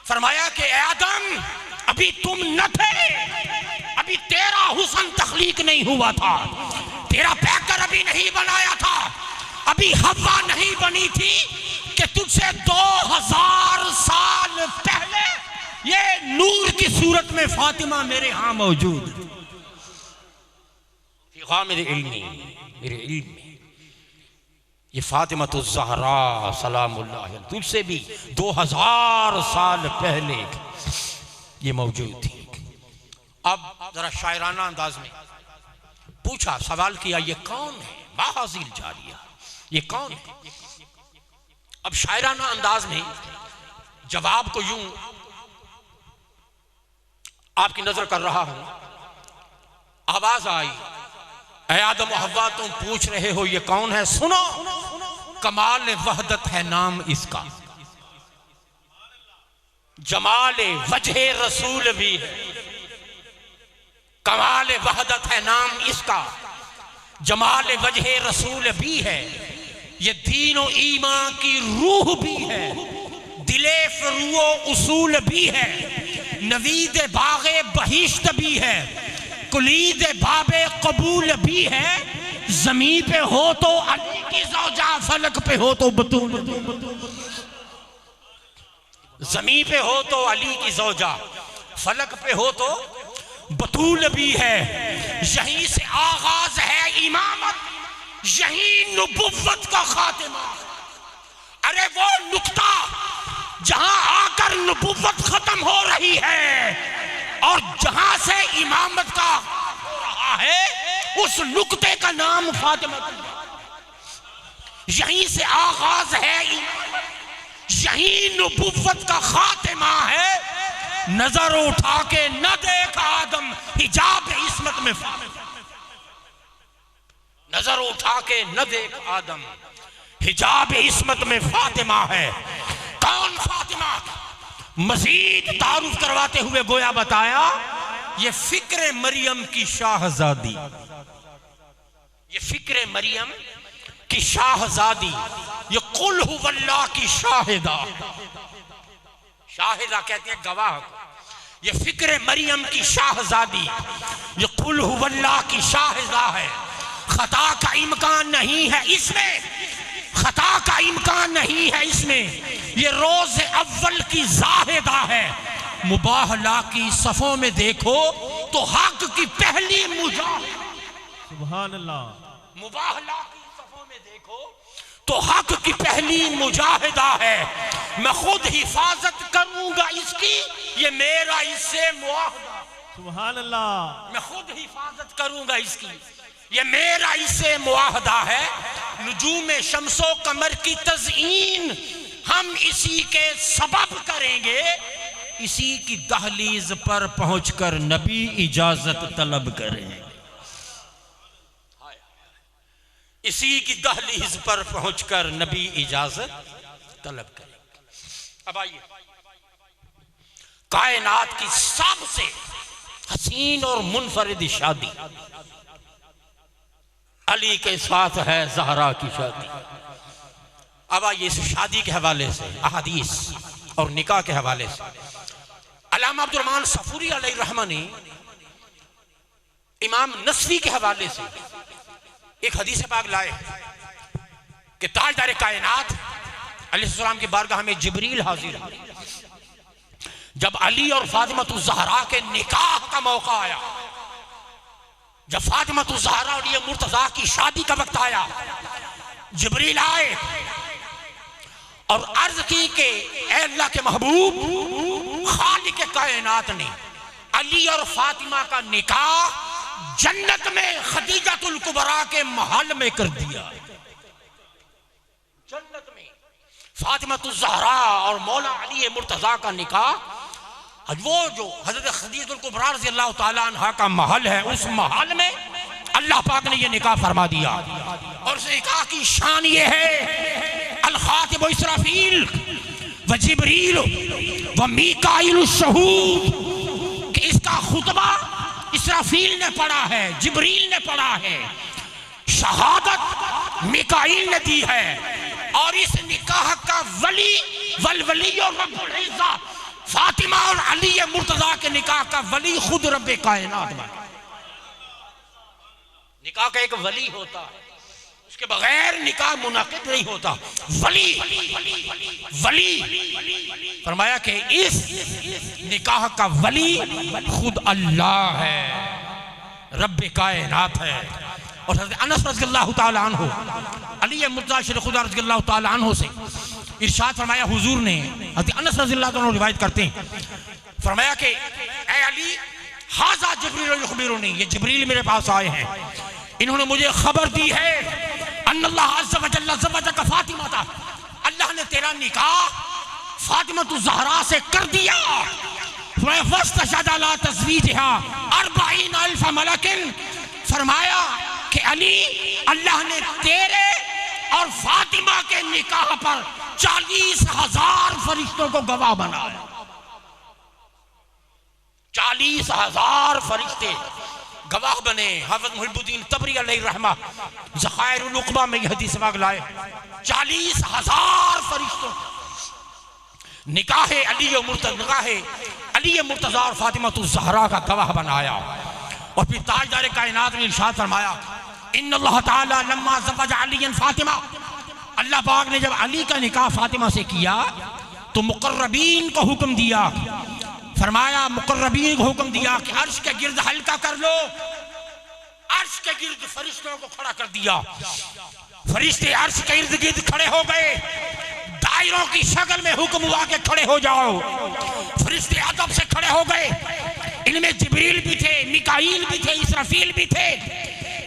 फरमाया कि आदम अभी तुम न थे, अभी तेरा हुस्न तख्लीक नहीं हुआ था, तेरा पैकर अभी नहीं बनाया था, अभी हवा नहीं बनी थी कि तुझसे 2000 साल पहले ये नूर की सूरत में फातिमा मेरे यहां मौजूद मेरे इल्मी, मेरे इल्म में ये फातिमा तो ज़हरा सलामुल्लाह अलैहा तुझसे भी 2000 साल पहले ये मौजूद थी। अब जरा शायराना अंदाज में पूछा, सवाल किया, ये कौन है? बाहाज़िल जारिया, ये कौन है? अब शायराना अंदाज में जवाब को यूं आपकी नजर कर रहा हूं। आवाज आई, ऐ आदम हव्वा तुम पूछ रहे हो ये कौन है? सुनो, कमाल वहदत है नाम इसका, जमाल वजह रसूल भी है। कमाल वहदत है नाम इसका, जमाल वजह रसूल भी है। ये दीनो ईमान की रूह भी है, दिले फरूओ उसूल भी है, नवीद बागे बहिश्त भी है, कुलीद बाबे कबूल भी है। जमीन पे हो तो अली की ज़ौजा, फलक पे हो तो बतूल। जमीन पे हो तो अली की ज़ौजा, फलक पे हो तो बतूल भी है। यहीं से आगाज है इमामत, यहीं नुबुव्वत का खातिमा। अरे वो नुक्ता जहां आकर नुबुव्वत खत्म हो रही है और जहां से इमामत का हो रहा है, उस नुक्ते का नाम फातिमा। यहीं से आगाज है इमामत, यहीं नुबुव्वत का खातिमा है। नजर उठा के न देख आदम, हिजाब इस्मत में फातिमा। नजर उठा के न देख आदम, हिजाब इस्मत में फातिमा है। कौन फातिमा? मजीद तारुफ करवाते हुए गोया बताया, ये फिक्र मरियम की शाहजादी, ये फिक्र मरियम की शाहजादी, ये कुल हुवल्लाह की शाहिदा। शाहिदा कहते हैं गवाह को। ये फिक्र मरियम की शाहजादी, ये कुल हुवल्लाह की शाहिदा है। खता का इम्कान नहीं है इसमें, खता का इम्कान नहीं है इसमें। ये रोज अव्वल की जाहिदा है। मुबाहला की सफों में देखो तो हक की पहली मुजाहिदा, सुभान अल्लाह। मुबाहला की सफों में देखो तो हक की पहली मुजाहिदा है। मैं खुद हिफाजत करूंगा इसकी, ये मेरा इससे मुआहदा। सुभान अल्लाह। मैं खुद हिफाजत करूंगा इसकी, ये मेरा इससे मुआहदा है। नुजूम शम्सो कमर की तज़ईन हम इसी के सबब करेंगे। इसी की दहलीज पर पहुंचकर नबी इजाजत तलब करेंगे। इसी की दहलीज पर पहुंचकर नबी इजाजत तलब करेंगे। अब आइए, कायनात की सबसे हसीन और मुनफरिद शादी अली के साथ है ज़हरा की शादी। अब आइए इस शादी के हवाले से अहादीस और निकाह के हवाले से अल्लामा अब्दुल रहमान सफूरी अलैहिर्रहमा ने इमाम नस्वी के हवाले से एक हदीस पाक लाए कि ताजदार कायनात अलैहिस्सलाम की बारगाह में जिब्रील हाजिर हुए। जब अली और फातिमा ज़हरा के निकाह का मौका आया, जब फातिमा ज़हरा और ये मुर्तज़ा की शादी का वक्त आया, जिब्रील आए और अर्ज की कि ऐ अल्लाह के महबूब, खालिक कायनात ने अली और फातिमा का निकाह जन्नत में खदीजातुल कुबरा के महल में कर दिया। जन्नत में फातिमा ज़हरा और मौला अली मुर्तज़ा का निकाह, वो जो हजरत खदीजातुल कुबरा रज़ी अल्लाह ताला अन्हा का महल है, उस महल में अल्लाह पाक ने ये निकाह फरमा दिया। और उस निकाह की शान ये है, अल खातिब इसराफील व जिब्रील व मीकाईल शहूद, कि इसका खुतबा इसराफील ने पढ़ा है, जिब्रील ने पढ़ा है, शहादत मीकाईल ने दी है, और इस निकाह का वली वली और रब्बुल इज्जा फातिमा और अली मुर्तजा के निकाह का वली खुद रब्बे कायनात बना। निकाह का एक वली होता है, उसके बगैर निकाह मुनाकिद नहीं होता। वली वली फरमाया कि इस निकाह का वली खुद अल्लाह है, रब्बे कायनात है। और हज़रत अनस रज़ियल्लाहु ताला अन्हु अली मुर्तज़ा शेर खुदा रज़ियल्लाहु ताला अन्हु से इरशाद फरमाया, हुजूर ने, हज़रत अनस रज़ियल्लाहु अन्हु रिवायत करते हैं, फरमाया कि ऐ अली हाज़ा जिब्रील युखबिरुनी, ये जिब्रील मेरे पास आए हैं, इन्होंने मुझे खबर दी है अन्नल्लाह अज़्ज़ा व जल्ला ज़व्वजका फातिमा था, अल्लाह ने तेरा निकाह फातिमा तु ज़हरा से कर दिया। फरमाया कि अली अल्लाह ने तेरे और फातिमा के निकाह पर 40,000 फरिश्तों को गवाह बनाया। 40,000 फरिश्ते गवाह बने। हज़रत मुहिबुद्दीन तबरी अलैहि रहमा ज़खाइरुल उक़बा में यह हदीस पाक लाए। 40,000 फरिश्तों निकाह अली मुर्तज़ा और फातिमा तुज़ ज़हरा का गवाह बनाया। और फिर ताजदार कायनात ने इरशाद फरमाया, इन्नल्लाह ताला लम्मा ज़व्वज अलियन फातिमा, अल्लाह पाक ने जब अली का निकाह फातिमा से किया तो मुक़र्रबीन को हुक्म दिया, फरमाया मुक़र्रबीन को हुक्म दिया कि अर्श के गिर्द हल्का कर लो। अर्श के गिर्द फरिश्तों को खड़ा कर दिया। फरिश्ते अर्श के इर्द गिर्द खड़े हो गए। दायरों की शक्ल में हुक्म हुआ के खड़े हो जाओ। फरिश्ते अदब से खड़े हो गए। इनमें जिब्रील भी थे, मिकाईल भी थे, इसराफील भी थे।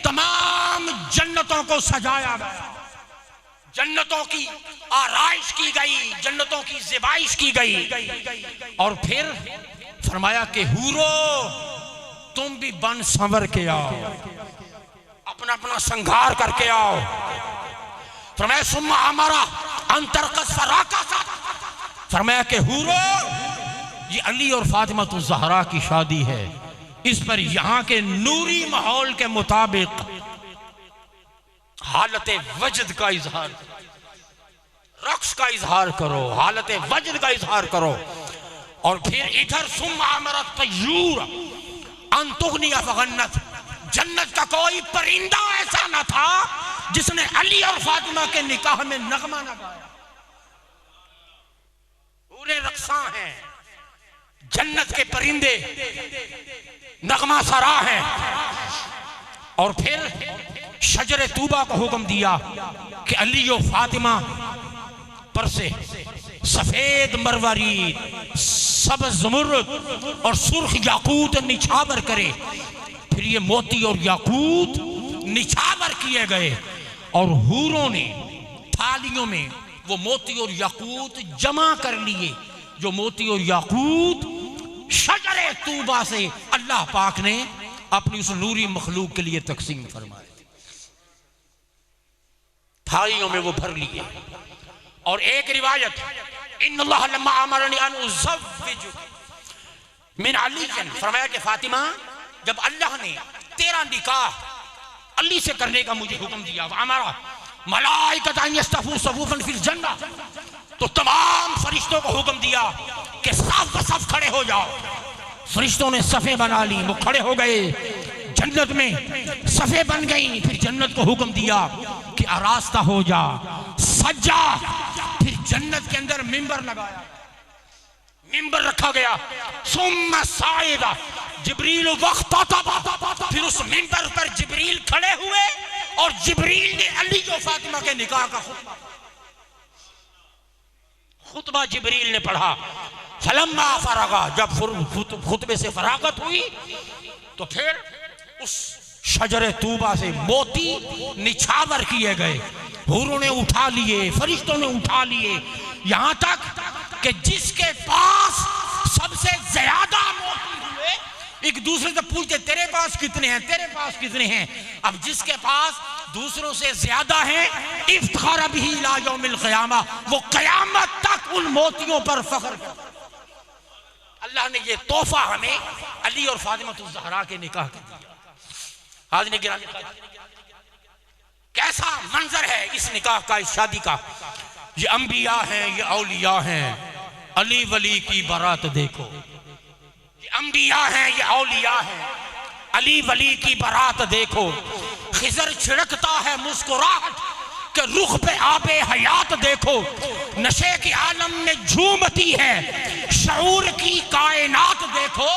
तमाम जन्नतों को सजाया गया, जन्नतों की आराइश की गई, जन्नतों की ज़िबाइश की गई। और फिर फरमाया कि हूरो तुम भी बन संवर के आओ, अपना अपना संघार करके आओ। फरमाया सुम्मा हमारा अंतरकस फराका सा, फरमाया कि हूरो ये अली और फातिमा तुज़ ज़हरा की शादी है, इस पर यहाँ के नूरी माहौल के मुताबिक हालत वजद का इजहार, रक्स का इजहार करो, हालत वजद का इजहार करो। और फिर इधर सुम्मा हमारा तय्यूर अंतुगनी अफगन्नत, जन्नत का कोई परिंदा ऐसा न था जिसने अली और फातिमा के निकाह में नगमा न गाया। पूरे रक्सा हैं, जन्नत के परिंदे नगमा सरा हैं। और फिर शजर तूबा को हुक्म दिया कि अली और फातिमा पर से सफेद मरवरी, सब्ज़ ज़ुमर्रद और सुर्ख याकूत निछावर करे। फिर ये मोती और याकूत निछावर किए गए और हूरों ने थालियों में वो मोती और याकूत जमा कर लिए, जो मोती और याकूत शजरे तूबा से अल्लाह पाक ने अपनी उस नूरी मखलूक के लिए तकसीम फरमाए। थालियों में वो भर लिए। और एक रिवायत, इन्नल्लाह लम्मा अमरनी अन उज़व्विजुकी मिन अलीयन, फरमाया कि फातिमा जब अल्लाह ने तेरा निकाह अली से करने का मुझे हुक्म दिया, हमारा मलाइकत अन यस्तफू सफूफन फिल जन्नह, तो तमाम फरिश्तों को हुक्म दिया कि साफ साफ खड़े हो जाओ। फरिश्तों ने सफ़े बना ली, वो खड़े हो गए। जन्नत में सफ़े बन गई। फिर जन्नत को हुक्म दिया कि आरास्ता हो जा, सज्जा। फिर जन्नत के अंदर मिंबर लगाया, मिंबर रखा गया। सुम्मा साइदा जिब्रील वक्त, फिर उस मिंबर पर जिब्रील खड़े हुए और जिब्रील ने अली और फातिमा के निकाह का खुतबा जिब्रील ने पढ़ा। फलम्मा फरागा, जब खुतबे से फरागत हुई तो फिर उस शजरे तूबा से मोती निछावर किए गए। हूरों ने उठा लिए, फरिश्तों ने उठा लिए, यहां तक कि जिसके पास सबसे ज्यादा मोती हुए एक दूसरे से पूछते तेरे पास कितने हैं, तेरे पास कितने हैं। अब जिसके पास दूसरों से ज्यादा हैं, इफ्तिखार बिही इला यौमिल क़ियामा, वो क़यामत तक उन मोतियों पर फख्र करता। अल्लाह ने ये तोहफा हमें अली और फातिमा तुज़ ज़हरा के निकाह के दिया। हाज़िरीन गिरामी, कैसा मंजर है इस निकाह का, इस शादी का। ये अंबिया हैं, ये औलिया हैं, अली वली की बारात देखो। ये अंबिया हैं, ये औलिया हैं, अली वली की बारात देखो। खिजर छिड़कता है मुस्कुराहट के रुख पे आबे हयात देखो। नशे के आलम में झूमती है शऊर की कायनात देखो।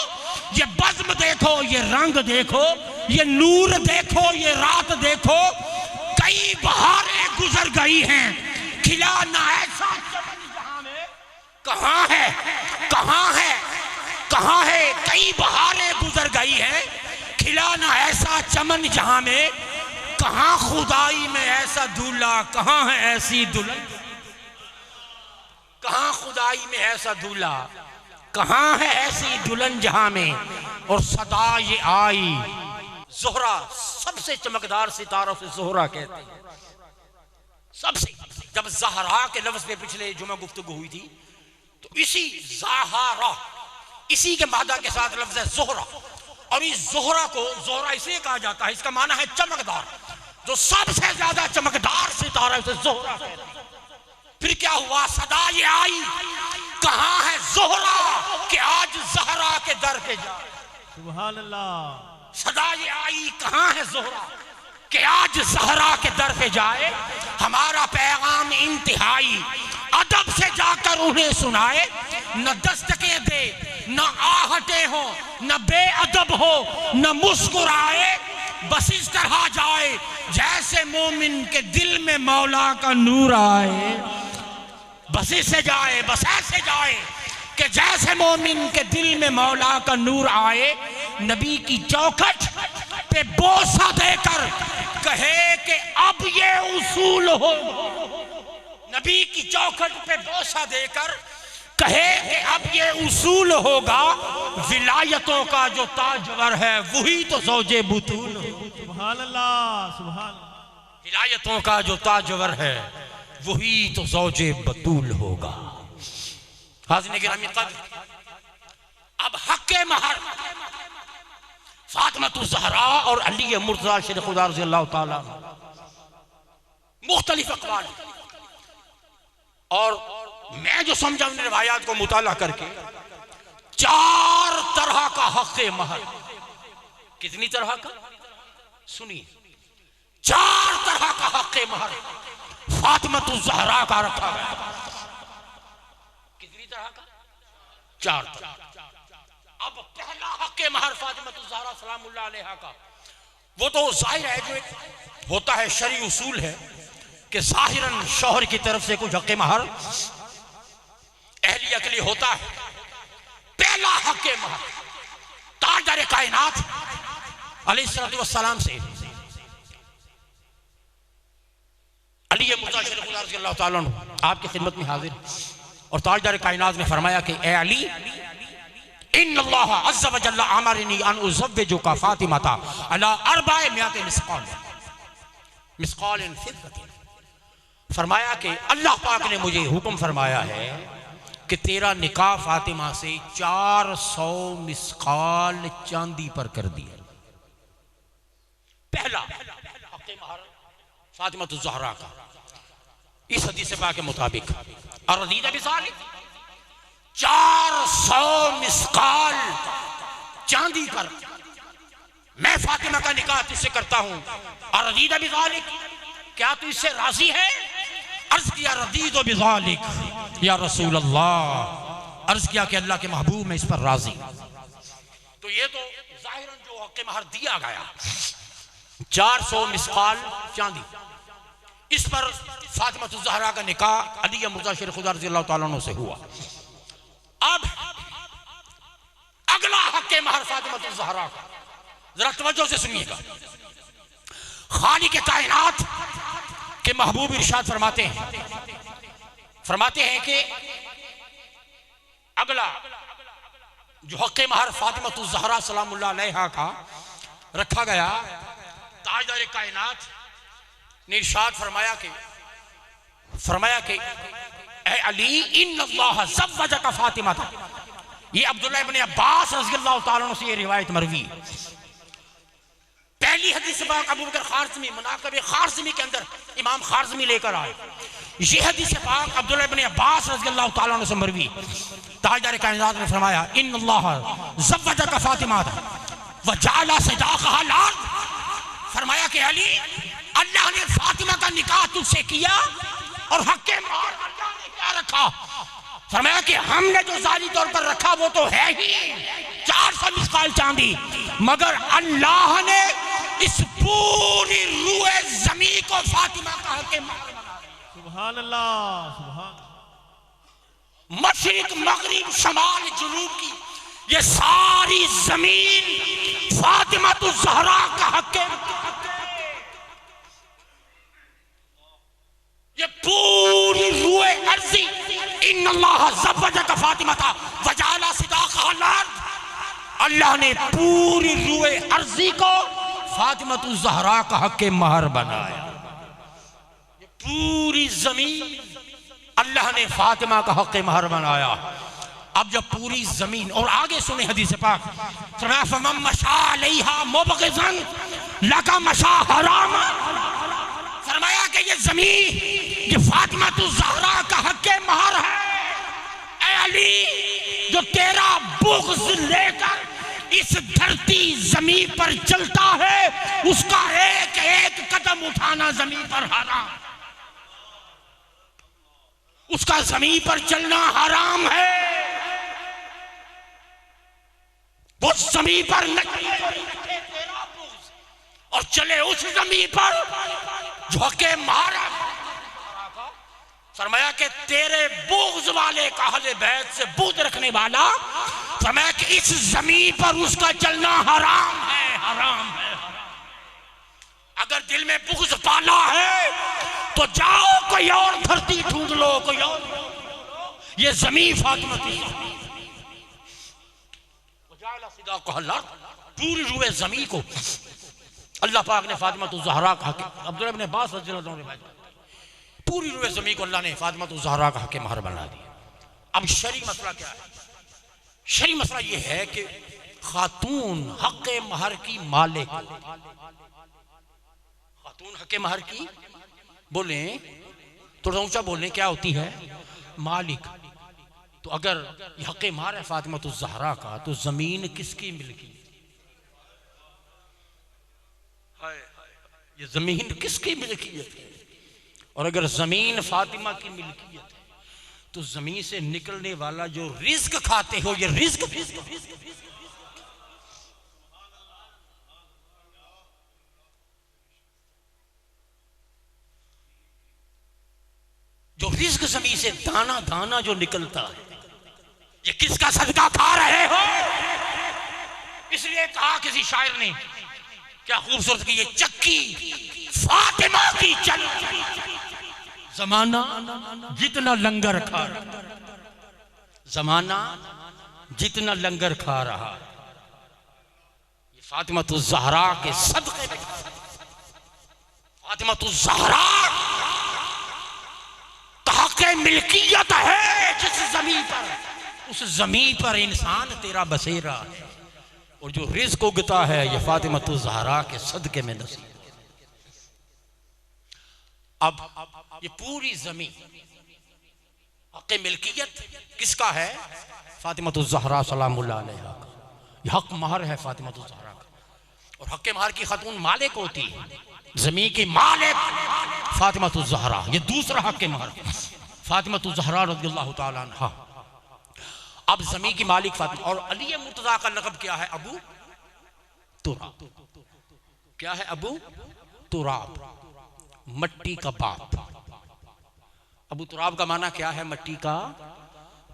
ये बज़्म देखो, ये रंग देखो, ये नूर देखो, ये रात देखो। कई बहारें गुजर गई हैं, खिला ना ऐसा चमन जहां में। कहां है, कहां है, कहां है? कई बहारें गुजर गई हैं, खिला ना ऐसा चमन जहां में। कहां खुदाई में ऐसा दूल्हा, कहां है ऐसी दुल्हन? कहां खुदाई में ऐसा दूल्हा, कहां है ऐसी दुल्हन जहां में। और सदा ये आई ज़ोहरा, सबसे चमकदार सितारों से ज़ोहरा कहते हैं। सबसे, जब ज़हरा के लफ्ज़ पे पिछले जुमा गुफ्तगू हुई थी, तो इसी ज़हरा, इसी के मादा के साथ लफ्ज़ है ज़ोहरा। और इस ज़ोहरा को ज़ोहरा इसलिए कहा जाता है, इसका माना है चमकदार। जो सबसे ज्यादा चमकदार सितारा उसे ज़ोहरा कहते हैं। फिर क्या हुआ? सदा ये आई, कहां है ज़ोहरा कि आज ज़हरा के दर पे जाए। सुभान अल्लाह। सदा ये आई, कहां है ज़ोहरा कि आज ज़हरा के दर पे जाए। हमारा पैगाम इंतहाई अदब से जाकर उन्हें सुनाए। न दस्तके दे, न आहटे हो, न बेअदब हो, न मुस्कुराए। बस इस तरह जाए जैसे मोमिन के दिल में मौला का नूर आए। बस इससे जाए, बस ऐसे जाए कि जैसे मोमिन के दिल में मौला का नूर आए। नबी की चौखट पे बोसा देकर कहे कि अब ये उसूल हो। नबी की चौखट पे बोसा देकर कहे कि अब ये उसूल होगा। विलायतों का जो ताजवर है वही तो ज़ौजे बुतूल। सुभान अल्लाह, सुभान। विलायतों का जो ताजवर है वही तो ज़ौजे बतूल होगा। हाज़िरीन गिरामी क़द्र, अब हक़्क़े महर फ़ातिमा ज़हरा और अली मुर्तज़ा शेर खुदा रज़ियल्लाहु ताला मुख्तलिफ अक़वाल। और मैं जो समझा उन रिवायात को मुताला करके, 4 तरह का हक़्क़े महर। कितनी तरह का? सुनिए, 4 तरह का हक़्क़े महर फ़ातिमा ज़हरा का रखा गया। कितनी तरह का? 4 तरह। अब पहला हक़्क़े महर फ़ातिमा ज़हरा सलामुल्लाह अलैहा का, वो तो ज़ाहिर है, जो एक होता है शरई उसूल है कि ज़ाहिरन शौहर की तरफ से कुछ हक़्क़े महर अहली अकली होता है। पहला हक़्क़े महर ताजदार कायनात अलैहिस्सलातु वस्सलाम से अली मुर्तज़ा शेर खुदा रज़ियल्लाहु ताला अन्हु आपकी खिदमत में हाजिर। और ताजदार कायनात ने फरमाया कि ए अली, इन्नल्लाह अज़्ज़ा व जल्ला अमरनी अन उज़व्विजुका फ़ातिमता अला अर्बाए मियात मिस्क़ालिन फ़िद्दतिन। फरमाया कि अल्लाह पाक ने मुझे हुक्म फरमाया है कि तेरा निकाह फ़ातिमा से 400 मिस्क़ाल चांदी पर कर दिया। पहला हक़्क़े महर फ़ातिमा ज़हरा का इस हदीस पाक के मुताबिक, अर्ज़ीदा बिज़ालिक, 400 मिस्क़ाल चांदी पर मैं फ़ातिमा का निकाह तुझसे करता हूं। अर्ज़ीदा बिज़ालिक, क्या तू इससे राजी है? अर्ज़ किया रज़ीदु बिज़ालिक या रसूल अल्लाह। अर्ज़ किया कि अल्लाह के महबूब, मैं इस पर राजी। तो ये तो ज़ाहिरन जो हक़्क़े महर दिया गया 400 मिस्क़ाल चांदी, इस पर फ़ातिमा ज़हरा का निकाह अली मुर्तज़ा शेर खुदा रज़ियल्लाहु ताला अन्हु से हुआ। अब अगला हक़्क़े महर फ़ातिमा ज़हरा का, जरा तवज्जो से सुनिएगा। खालिक़े कायनात के महबूब इरशाद फरमाते हैं कि अगला जो हक़्क़े महर फ़ातिमा ज़हरा सलामुल्लाह अलैहा का रखा गया, ताजदार कायनात ने इरशाद फरमाया कि ए अली, इन्नल्लाह ज़व्वजका फ़ातिमा। ये अब्दुल्लाह इब्न अब्बास रज़ियल्लाहु ताला अन्हु से ये रिवायत मरवी। पहली हदीस पाक अबू बकर खारज़मी, मनाक़िब खारज़मी के अंदर इमाम खारज़मी लेकर आए ये हदीस पाक अब्दुल्लाह इब्न अब्बास रज़ियल्लाहु ताला अन्हु से मरवी, ताजदार कायनात ने फरमाया इन्नल्लाह ज़व्वजका फातिमा व जअला सदाक़हा लाल, फरमाया कि अली अल्लाह ने फातिमा का निकाह तुझसे किया और हक़ महर अल्लाह ने क्या रखा? फरमाया कि हमने जो जाली तौर पर रखा वो तो है ही 400 मिस्काल चांदी, मगर अल्लाह ने इस पूरी रूए ज़मीन को फातिमा का हक़ महर बना दिया। सुभान अल्लाह, सुभान। मशरिक मगरिब शमाल जुनूब की ये सारी जमीन फातिमा तो ज़हरा का हक़ है। ये पूरी रूए अर्ज़ी इन्नल्लाह ज़व्वजका फातिमा था वजअला सदाक़हा लाल, अल्लाह ने पूरी रूए अर्ज़ी को फातिमा तो ज़हरा का हक़ महर बनाया। ये पूरी जमीन अल्लाह ने फातिमा का हक़ महर बनाया। अब जब पूरी जमीन, और आगे सुने हदीस पाक, फमन मशा अलैहा मुबग़िज़न लका मशा हरामा, फरमाया कि ये जमीन ये फातिमा तो ज़हरा का हक़ महर है। ऐ अली, जो तेरा बुग़्ज़ लेकर इस धरती जमीन पर चलता है उसका एक एक कदम उठाना जमीन पर हराम, उसका जमीन पर चलना हराम है। वो जमीन पर और चले उस जमीन पर झोंके मारा। फरमाया कि तेरे बुग़्ज़ वाले का अहले बैत से बुग़्ज़ रखने वाला, फरमाया कि इस जमीन पर उसका चलना हराम है, हराम है। अगर दिल में बुग़्ज़ पाला है तो जाओ कोई और धरती ढूंढ लो, कोई और। ये जमीन फातिमा की पूरी रूए जमीन को अल्लाह पाक ने फातिमा तो ज़हरा का हक़, अब्दुल्लाह इब्न अब्बास रज़ियल्लाहु अन्हु पूरी रूए जमीन को अल्लाह ने फातिमा तो ज़हरा का हक़ महर बना दिया। अब शरई मसला क्या है? शरई मसला ये है कि खातून हक़ महर की मालिक, खातून हक़ महर की बोले थोड़ा ऊंचा बोलें, क्या होती है? मालिक। तो अगर हक़ महर है फातिमा तो ज़हरा का, तो जमीन किसकी मिल्की? ये जमीन किसकी मिल्कियत है? और अगर जमीन फातिमा की मिल्कियत है तो जमीन से निकलने वाला जो रिज़्क खाते हो, ये रिज़्क जो रिज़्क जमीन से दाना दाना जो निकलता है, ये किसका सदका खा रहे हो? इसलिए कहा किसी शायर ने, क्या खूबसूरत की, ये चक्की फातिमा की चल, जमाना जितना लंगर खा रहा, जमाना जितना लंगर खा रहा, ये फातिमा तो ज़हरा के सदक़े में, फातिमा तो ज़हरा का मिल्कियत है। जिस जमीन पर, उस जमीन पर इंसान तेरा बसेरा है, और जो रिज़्क उगता है ये फातिमा तो ज़हरा के सदक़े में नसीब। अब ये पूरी जमीन हक़ मिल्कियत किसका है? फातिमा तो ज़हरा सलामुल्लाह अलैहा का। ये हक़ महर है फातिमा तो ज़हरा का, और हक़ महर की खातून मालिक होती है, जमीन की मालिक फातिमा तो ज़हरा। ये दूसरा हक़ महर फातिमा तो ज़हरा रज़ियल्लाहु ताला अन्हा। अब जमीन की मालिक फातिमा, और अली मुर्तज़ा का लक़ब क्या है? अबू तुराब। क्या है? अबू तुराब, मट्टी का बाप। अबू तुराब का माना क्या है? मट्टी का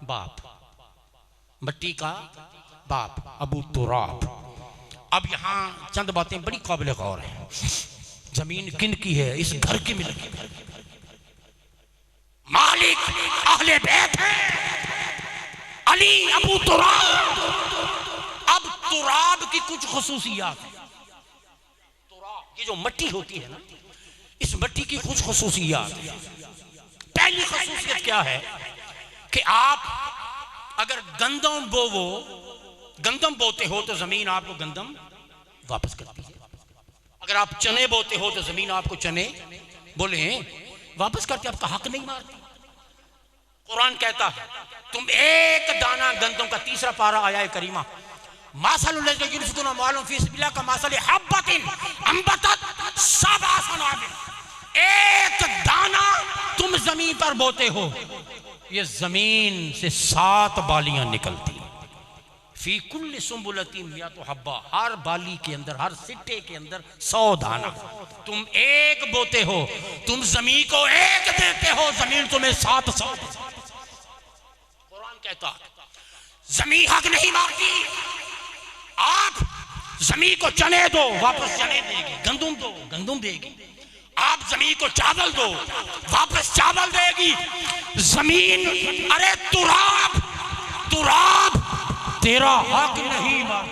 बाप, मट्टी का बाप, अबू तुराब। अब यहां चंद बातें बड़ी काबिल गौर है। जमीन किन की है? इस घर की मिल्की, मालिक अहले बैत है, अली अबू तुराब। अब तुराब की कुछ खुसूसियात है। तुराब ये जो मट्टी होती है ना, इस मट्टी की कुछ खुसूसियात है। पहली खुसूसियत क्या है कि आप अगर गंदम बोते हो तो जमीन आपको गंदम वापस करती है। अगर आप चने बोते हो तो जमीन आपको चने, बोले वापस करते, आपका हक नहीं मारते। कुरान कहता है तुम एक दाना गंदम का, तीसरा पारा आया है करीमा, एक दाना तुम जमीन पर बोते हो, ये जमीन से 7 बालियां निकलती। फी कुल्ल सुंबुलती मियातु हब्बा, हर बाली के अंदर, हर सिट्टे के अंदर 100 दाना। तुम एक बोते हो, तुम जमीन को एक देते हो, जमीन तुम्हें 700। कुरान कहता जमीन हक नहीं मारती। आप जमीन को चने दो, वापस चने देगी, गंदुम दो, गंदुम देगी। आप जमीन को चावल दो, वापस चावल देगी। जमीन, अरे तुराब, तुराब तेरा हक नहीं मार।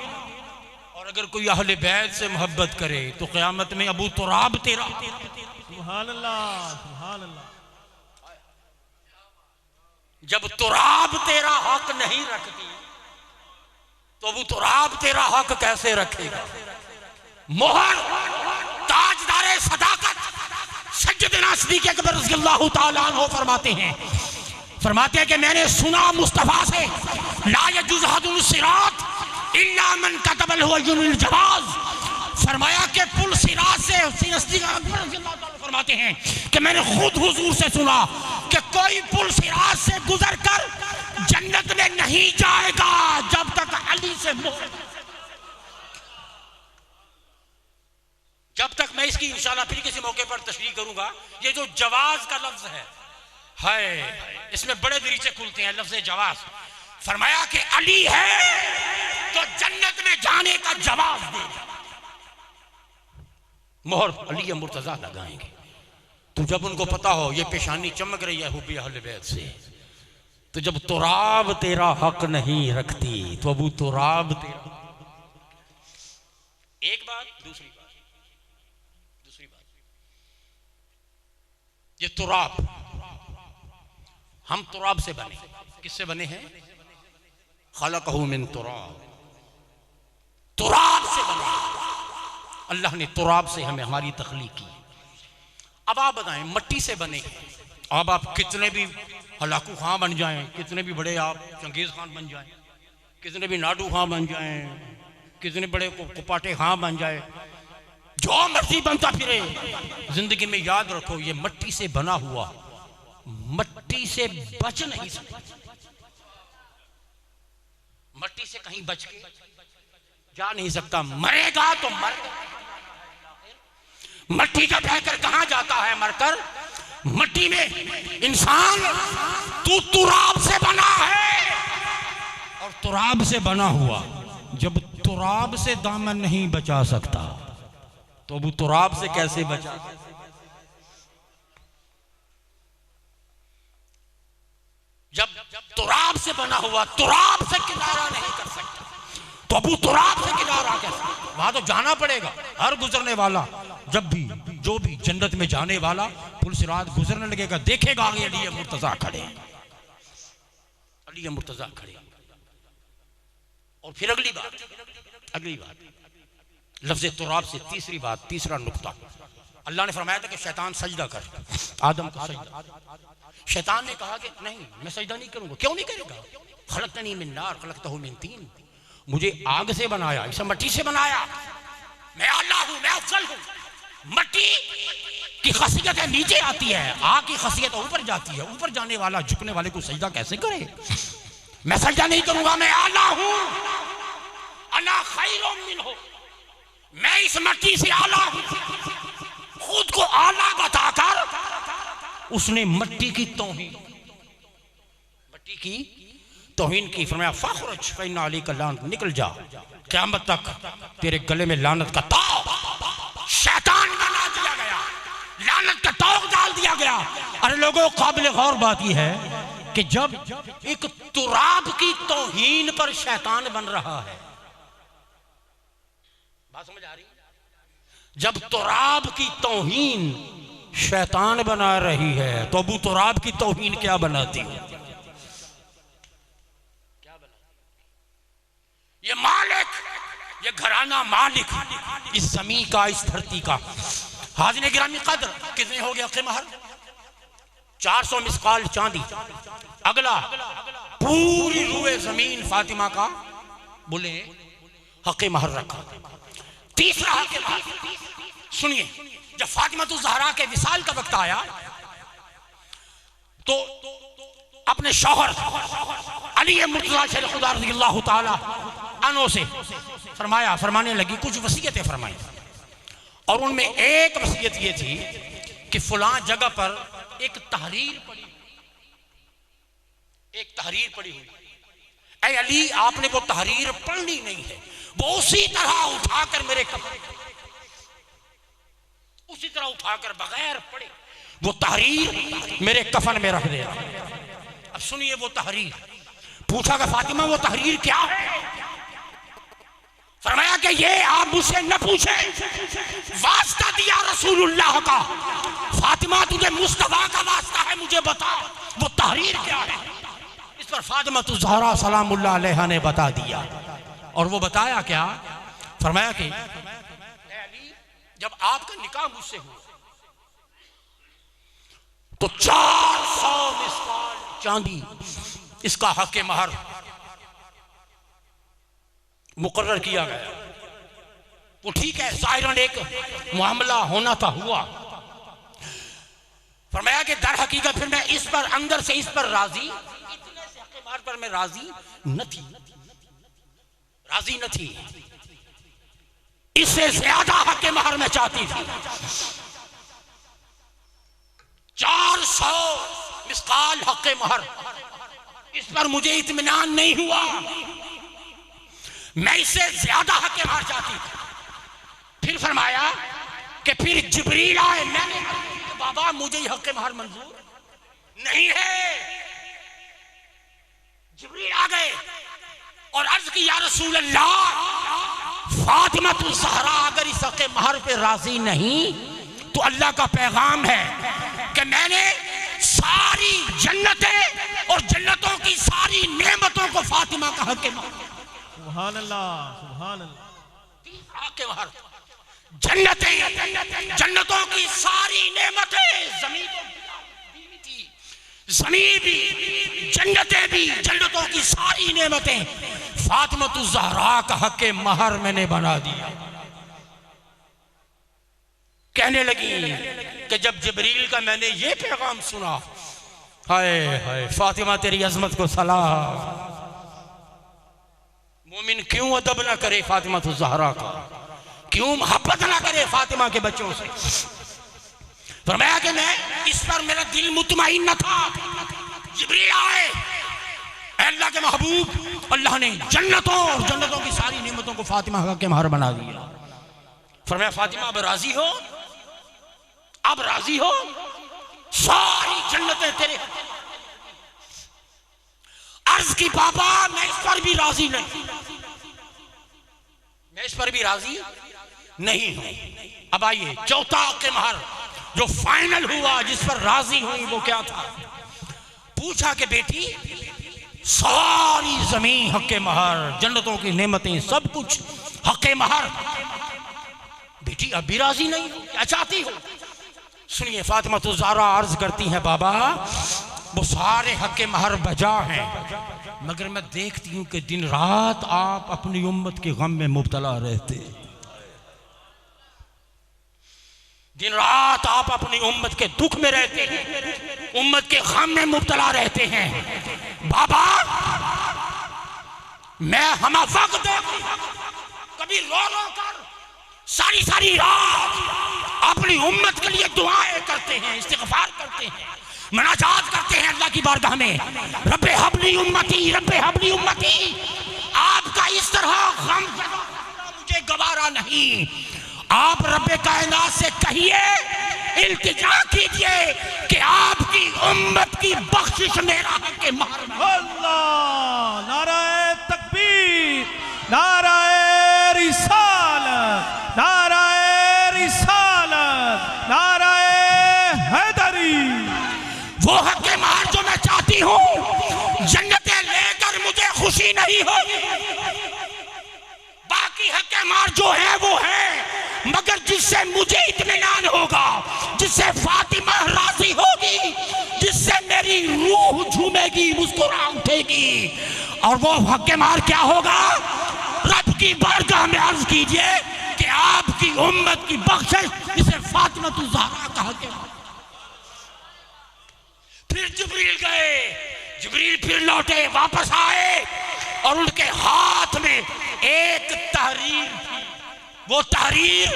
और अगर कोई अहले बैत से मोहब्बत करे तो क़यामत में अबू तुराब तेरा। सुभान अल्लाह, सुभान अल्लाह। जब तुराब तेरा हक नहीं रखती तो अबू तुराब तेरा हक कैसे रखेगा? मोहर ताजदारे सदाकत सज्जदना सिद्दीक़ अकबर रज़ियल्लाहु ताला अन्हु फरमाते हैं कि मैंने सुना मुस्तफ़ा से, ला यजुज़ हदुल सिरात इल्ला मन कतबल हुआ युनिल जवाज़। फरमाया कि पुल सिरात से, सिद्दीक़ अकबर रज़ियल्लाहु ताला फरमाते हैं कि मैंने खुद हुजूर से सुना कि कोई पुल सिरात से गुजर कर जन्नत में नहीं जाएगा जब तक अली से जब तक। मैं इसकी इंशाल्लाह फिर किसी मौके पर तशरीह करूंगा। ये जो जवाज का लफ्ज है, इसमें बड़े दरीचे खुलते हैं लफ्ज जवाज। फरमाया कि अली है तो जन्नत में जाने का जवाब देगा। मोहर अली मुर्तजा लगाएंगे। तो जब उनको पता हो ये पेशानी चमक रही है हुब्बे अहले बैत से, तो जब तुराब तेरा हक नहीं रखती तो अबू तुराब तेरा। एक बात, दूसरी बात, ये तुराब, हम तुराब से बने। किससे बने हैं? खलक़हू मिन तुराब, तुराब से बने। अल्लाह ने तुराब से हमें, हमारी तख्लीक की। अब आप बताएं, मट्टी से बने। अब आप कितने भी हलाकू खां बन जाएं, कितने भी बड़े आप चंगेज खान बन जाएं, कितने भी नाडू खां बन जाएं, कितने बड़े कुपाटे खां बन जाए, जो मर्जी बनता फिरे, जिंदगी में याद रखो ये मट्टी से बना हुआ, मट्टी से बच नहीं सकता। मट्टी से कहीं बच के जा नहीं सकता। मरेगा तो मर, मट्टी का बहकर कहां जाता है मरकर? मट्टी में। इंसान तू तुराब से बना है और तुराब से बना हुआ, जब तुराब से दामन नहीं बचा सकता तो अबू तुराब से कैसे बचा? जब तुराब से बना हुआ तुराब से किनारा नहीं कर सकता तो अबू तुराब से किनारा कैसे? वहां तो जाना पड़ेगा। हर गुजरने वाला, जब भी जो भी जन्नत में जाने वाला पुल सिरात गुजरने लगेगा, देखेगा आगे अली मुर्तजा खड़े, अली मुर्तजा खड़े। और फिर अगली बात लफ्ज़ तुराब से तीसरी बात, तीसरा नुक्ता। अल्लाह ने फरमाया था कि शैतान सजदा कर, आदम को सजदा। शैतान ने कहा कि नहीं, मैं सजदा नहीं करूंगा। क्यों नहीं करेगा? खलक़तनी मिन नार खलक़तहू मिन तीन, मुझे आग से बनाया, इसे मट्टी से बनाया। मैं अल्लाह हूं, मैं अफजल हूं। मट्टी की खसियत है नीचे आती है, आग की खसियत ऊपर जाती है। ऊपर जाने वाला झुकने वाले को सजदा कैसे करे? मैं सजदा नहीं करूंगा, मैं आला हूं। अना खैरुम मिन्हु, मैं इस मट्टी से आला हूं। खुद को आला बताकर उसने मट्टी की तौहीन की। फरमाया फखरुज फइन्ना अलैका लानत, निकल जा, क़यामत तक तेरे गले में लानत का ताव, शैतान बना दिया गया, लानत का ताव डाल दिया गया। अरे लोगों, काबिल गौर बात यह है कि जब एक तुराब की तौहीन पर शैतान बन रहा है, बात समझ आ रही? जब तुराब की तौहीन शैतान बना रही है तो अबू तुराब की तौहीन क्या बनाती है? ये मालिक, ये घराना मालिक इस जमीन का, इस धरती का। हाज़िर गिरामी कद्र, कितने हो गया क़ीमत? 400 मिसकाल चांदी। अगला पूरी रूए जमीन फातिमा का बोले हक़े महर रखा। तीसरा हक़े महर, सुनिए, जब फातिमा तो ज़हरा के विसाल का वक्त आया तो अपने शौहर अली मुर्तज़ा शरीफ खुदा रज़ियल्लाहु ताला अन्हु से फरमाने लगी, कुछ वसीयतें फरमाई और उनमें एक वसीयत ये थी कि फलां जगह पर एक तहरीर पड़ी हुई, ऐ अली आपने वो तहरीर पढ़नी नहीं है, वो उसी तरह उठाकर मेरे कफन, उसी तरह उठाकर बगैर पढ़े वो तहरीर मेरे कफन में रख दे। अब सुनिए वो तहरीर, पूछा कि फातिमा वो तहरीर क्या है? फरमाया कि ये आप मुझसे न पूछे, वास्ता दिया रसूलुल्लाह का, फातिमा तुझे मुस्तफा का वास्ता है, मुझे बता वो तहरीर क्या है। इस पर फातिमा तो ज़हरा सलामुल्लाह अलैहा ने बता दिया। और वो बताया क्या? फरमाया कि जब आपका निकाह मुझसे हुआ तो 400 मिसकाल चांदी इसका हक़े महर मुकर्रर किया गया। वो ठीक है, ज़ाहिरन एक मामला होना था, हुआ। फरमाया कि दर हकीकत फिर मैं इस पर अंदर से इस पर राजी, इतने से हक़े महर पर मैं राजी न थी, इससे ज्यादा हक़े महर मैं चाहती थी। 400 मिसकाल हक़े महर, इस पर मुझे इत्मीनान नहीं हुआ, मैं इससे ज्यादा हक़े महर चाहती थी। फिर फरमाया कि फिर जिब्रील आए, मैंने कहा बाबा मुझे हक़े महर मंजूर नहीं है। जिब्रील आ गए और अर्ज की या रसूल अल्लाह, फातिमा तुल ज़हरा अगर इस हक़े महर पे राजी नहीं तो अल्लाह का पैगाम है कि मैंने सारी जन्नतें और जन्नतों की सारी नेमतों को फातिमा का हक़े महर, सुभान अल्लाह, सुभान अल्लाह, हक़े महर, जन्नतों की सारी नेमतें, ज़मीन भी, जन्नतें भी, जन्नतों की सारी नेमतें फातिमा तुल ज़हरा का हक़े महर मैंने बना दिया। कहने लगी कि जब जिब्रील का मैंने ये पैगाम सुना, हाय हाय फातिमा तेरी अजमत को सलाम, मोमिन क्यों अदब ना करे फातिमा तुल ज़हरा का, क्यों मोहब्बत ना करे फातिमा के बच्चों से। फरमाया कि मैं इस पर मेरा दिल मुतमईन न था। जिब्रील आए, अल्लाह के महबूब, अल्लाह ने जन्नतों और जन्नतों की सारी नेमतों को फातिमा के महर बना दिया। फरमाया फातिमा अब राजी हो, अब राजी हो, सारी जन्नतें तेरे। अर्ज की बाबा मैं इस पर भी राजी नहीं, मैं इस पर भी राजी नहीं हूं। अब आइए चौथा हक़े महर जो फाइनल हुआ, जिस पर राजी हुई, वो क्या था? पूछा कि बेटी सारी जमीन हक़े महर, जन्नतों की नेमतें, सब कुछ हक़े महर, बेटी अब भी राजी नहीं हो, क्या चाहती हो? सुनिए फातिमा तुल ज़हरा अर्ज करती हैं, बाबा वो सारे हक़े महर बजा हैं, मगर मैं देखती हूं कि दिन रात आप अपनी उम्मत के गम में मुब्तला रहते, दिन रात आप अपनी उम्मत के दुख में रहते हैं, उम्मत के गम में मुब्तला रहते हैं। बाबा मैं हम वक्त कभी रो रो कर सारी सारी रात अपनी उम्मत के लिए दुआएं करते हैं, इस्तिग़फ़ार करते हैं, मुनाजात करते हैं अल्लाह की बारगाह में, रब्बे हबली उम्मती, रब्बे हबली उम्मती। आपका इस तरह गम मुझे गवारा नहीं। आप रब्बे कायनात से कहिए, इल्तिजा कीजिए कि आपकी उम्मत की बख्शिश मेरा हक़े महर। अल्लाह, नाराए तकबीर, नाराए रिसालत, नाराए रिसालत, नाराए हैदरी। वो हक़े महर जो मैं चाहती हूँ, जन्नतें लेकर मुझे खुशी नहीं होगी, बाकी हक़े महर जो है वो है, मगर जिससे मुझे इत्मीनान होगा, जिससे फातिमा राजी होगी, जिस मेरी रूह झूमेगी, मुस्कुरा उठेगी। और वो हक मार क्या होगा? रब की बारगाह में अर्ज कीजिए कि आपकी उम्मत की बख्शिश, इसे फातिमा ज़हरा कहा के। फिर जिब्रील गए, जिब्रील फिर लौटे, वापस आए और उनके हाथ में एक तहरीर थी। वो तहरीर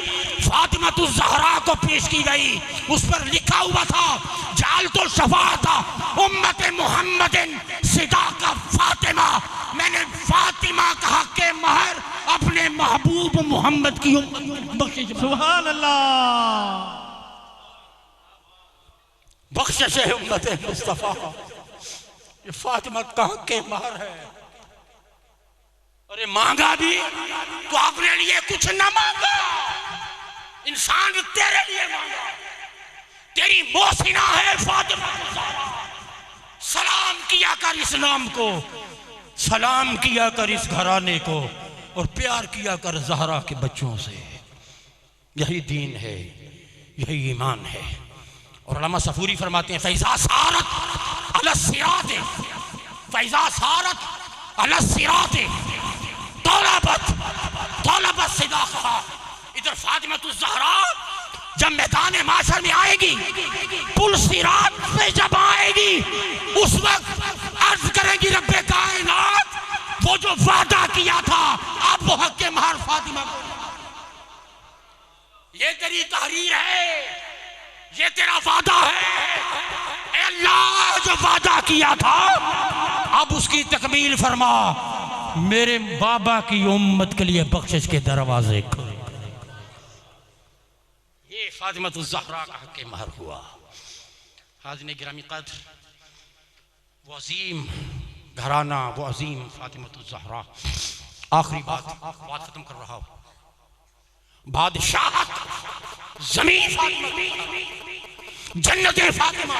फातिमा ज़हरा को पेश की गई। उस पर लिखा हुआ था, जाल तो शफाता उम्मत मोहम्मदिन सिदाका फातिमा। मैंने फातिमा का हक़ महर अपने महबूब मोहम्मद की बख्शिश। सुभान अल्लाह। बख्शिश है उम्मत मुस्तफा, ये फातिमा का हक़ महर है। अरे मांगा भी तो अपने लिए कुछ न मांगा, इंसान तेरे लिए मांगा। तेरी मोहसिना है फातिमा ज़हरा। सलाम किया कर इस नाम को, सलाम किया कर इस घराने को, और प्यार किया कर ज़हरा के बच्चों से। यही दीन है, यही ईमान है। और अल्लामा सफूरी फरमाते हैं, फैज़ा सारत अला सिरात, फैज़ा सारत अला सिरात तौलबत सिदाक़ा। इधर फातिमा ज़हरा जब मैदान माशर में आएगी, पुल सिरात पे जब आएगी, उस वक्त अर्ज करेगी, रब्बे कायनात, वो जो वादा किया था अब वो हक़ महर फातिमा को। ये तेरी तहरीर है, ये तेरा वादा है। ए अल्लाह, जो वादा किया था अब उसकी तकमील फरमा। मेरे बाबा की उम्मत के लिए बख्शिश के दरवाजे खोल। ये फातिमा ज़हरा का हक़ महर हुआ। हाज़िन गिरामी क़द्र, वो अज़ीम घराना, वो अज़ीम फातिमा ज़हरा। आखिरी बात ख़त्म कर रहा हूँ। बादशाहत ज़मीन फातिमा, जन्नत फातिमा,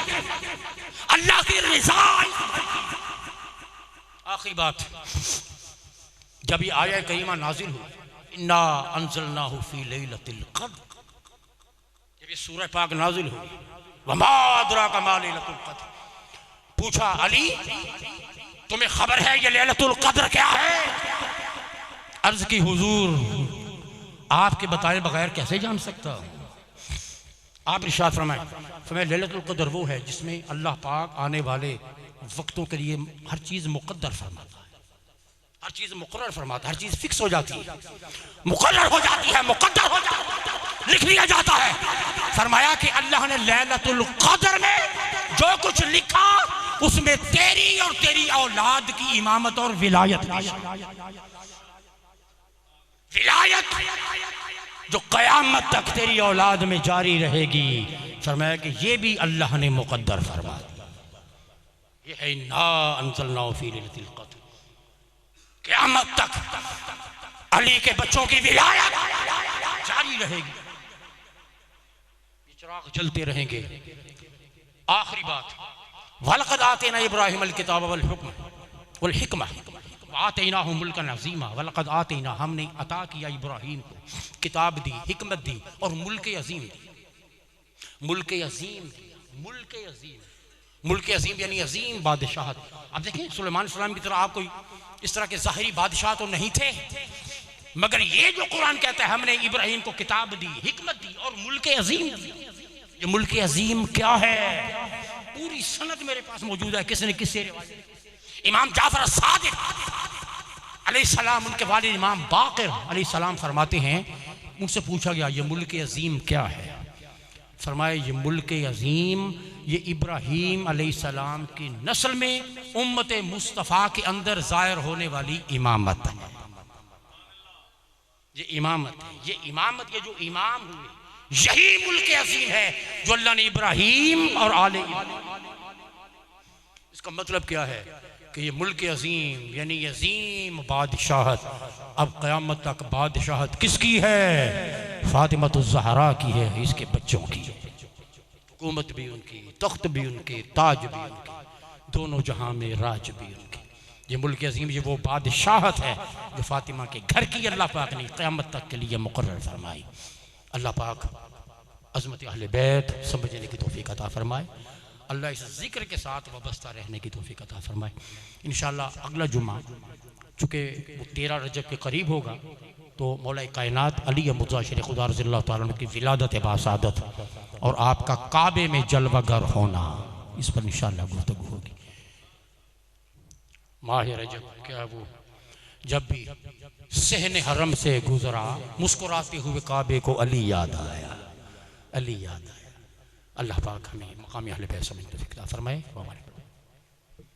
अल्लाह की रज़ा। आखिरी बात, जब ये आया करीमा नाजिल हुई, इन्ना अंज़लनाहु फ़ी लैलतिल क़द्र, जब ये सूरह पाक नाजिल हुई, वमा अदराका मा लैलतुल क़द्र, पूछा अली तुम्हें खबर है ये लैलतुल क़द्र क्या है? अर्ज की हुजूर आपके बताए बगैर कैसे जान सकता हूं? आप इरशाद फरमाए लैलतुल क़द्र वो है जिसमें अल्लाह पाक आने वाले वक्तों के लिए हर चीज़ मुक़द्दर फरमाता है, हर चीज़ मुक़र्रर फरमाता है, हर चीज़ फिक्स हो जाती है, मुक़र्रर हो जाती है, मुक़द्दर हो जाती है, लिख लिया जाता है। फरमाया कि अल्लाह ने लैलतुल क़द्र में जो कुछ लिखा उसमें तेरी और तेरी औलाद की इमामत और विलायत, विलायत जो क़यामत तक तेरी औलाद में जारी रहेगी। फरमाया कि ये भी अल्लाह ने मुक़द्दर फरमा दिया। ये है इन्ना अंज़लनाहु फ़ी लैलतिल क़द्र। क़यामत तक अली के बच्चों की विलायत जारी रहेगी, चिराग जलते रहेंगे। आखिरी बात, वलक़द आतैना इब्राहीमल किताब वल हुक्म वल हिकमा आतैनाहु मुल्कन अज़ीमा। वलक़द आतैना, हमने अता किया इब्राहीम को किताब दी, हिकमत दी और मुल्क अज़ीम दी। मुल्क अज़ीम, मुल्क अज़ीम, मुल्क अज़ीम यानी अज़ीम बादशाहत। अब देखें सुलेमान सलाम की तरह आप कोई इस तरह के ज़ाहिरी बादशाह तो नहीं थे, मगर ये जो कुरान कहता है हमने इब्राहीम को किताब दी, हिकमत दी और मुल्क अज़ीम दी। ये मुल्क अज़ीम क्या है? पूरी सनद मेरे पास मौजूद है, किसने किससे रिवायत। इमाम जाफर सादिक अलैहिस्सलाम, उनके वालिद इमाम बाक़िर अलैहिस्सलाम फरमाते हैं, उनसे पूछा गया ये मुल्क अज़ीम क्या है? फरमाया ये मुल्क अज़ीम ये इब्राहीम अलैहिस्सलाम की नस्ल में उम्मत मुस्तफ़ा के अंदर ज़ाहिर होने वाली इमामत है। ये इमामत है, ये इमामत, ये जो इमाम हुए यही मुल्क अज़ीम है जो अल्लाह ने इब्राहीम और आले। इसका मतलब क्या है कि ये मुल्क अज़ीम यानी अज़ीम बादशाहत, अब क़यामत तक बादशाहत किसकी है? फातिमा ज़हरा की है, इसके बच्चों की। हुकूमत भी उनकी, तख्त भी उनके, ताज भी उनके, दोनों जहां में राज भी उनके। ये मुल्क अज़ीम ये वो बादशाहत है जो फातिमा के घर की अल्लाह पाक ने क़यामत तक के लिए मुक़र्रर फरमाई। अल्लाह पाक अज़मत अहले बैत समझने की तौफ़ीक़ अता फरमाए। अल्लाह इस जिक्र के साथ वाबस्ता रहने की तौफीक अता फरमाए। इंशाअल्लाह अगला जुम्मा चूँकि 13 रजब के करीब होगा तो मौला कायनात अली मुर्तज़ा शेर खुदा रज़ियल्लाहु ताला अन्हु की विलादत बासादत और आपका काबे में जलवागर होना, इस पर इंशाअल्लाह गुफ्तगू होगी। माह रजब क्या वो जब भी सहने हरम से गुजरा मुस्कुराते हुए काबे को अली याद आया, अली याद आया। अल्लाह पाक हमें मकाम अहले बैत समझने की तौफीक अता फरमाए।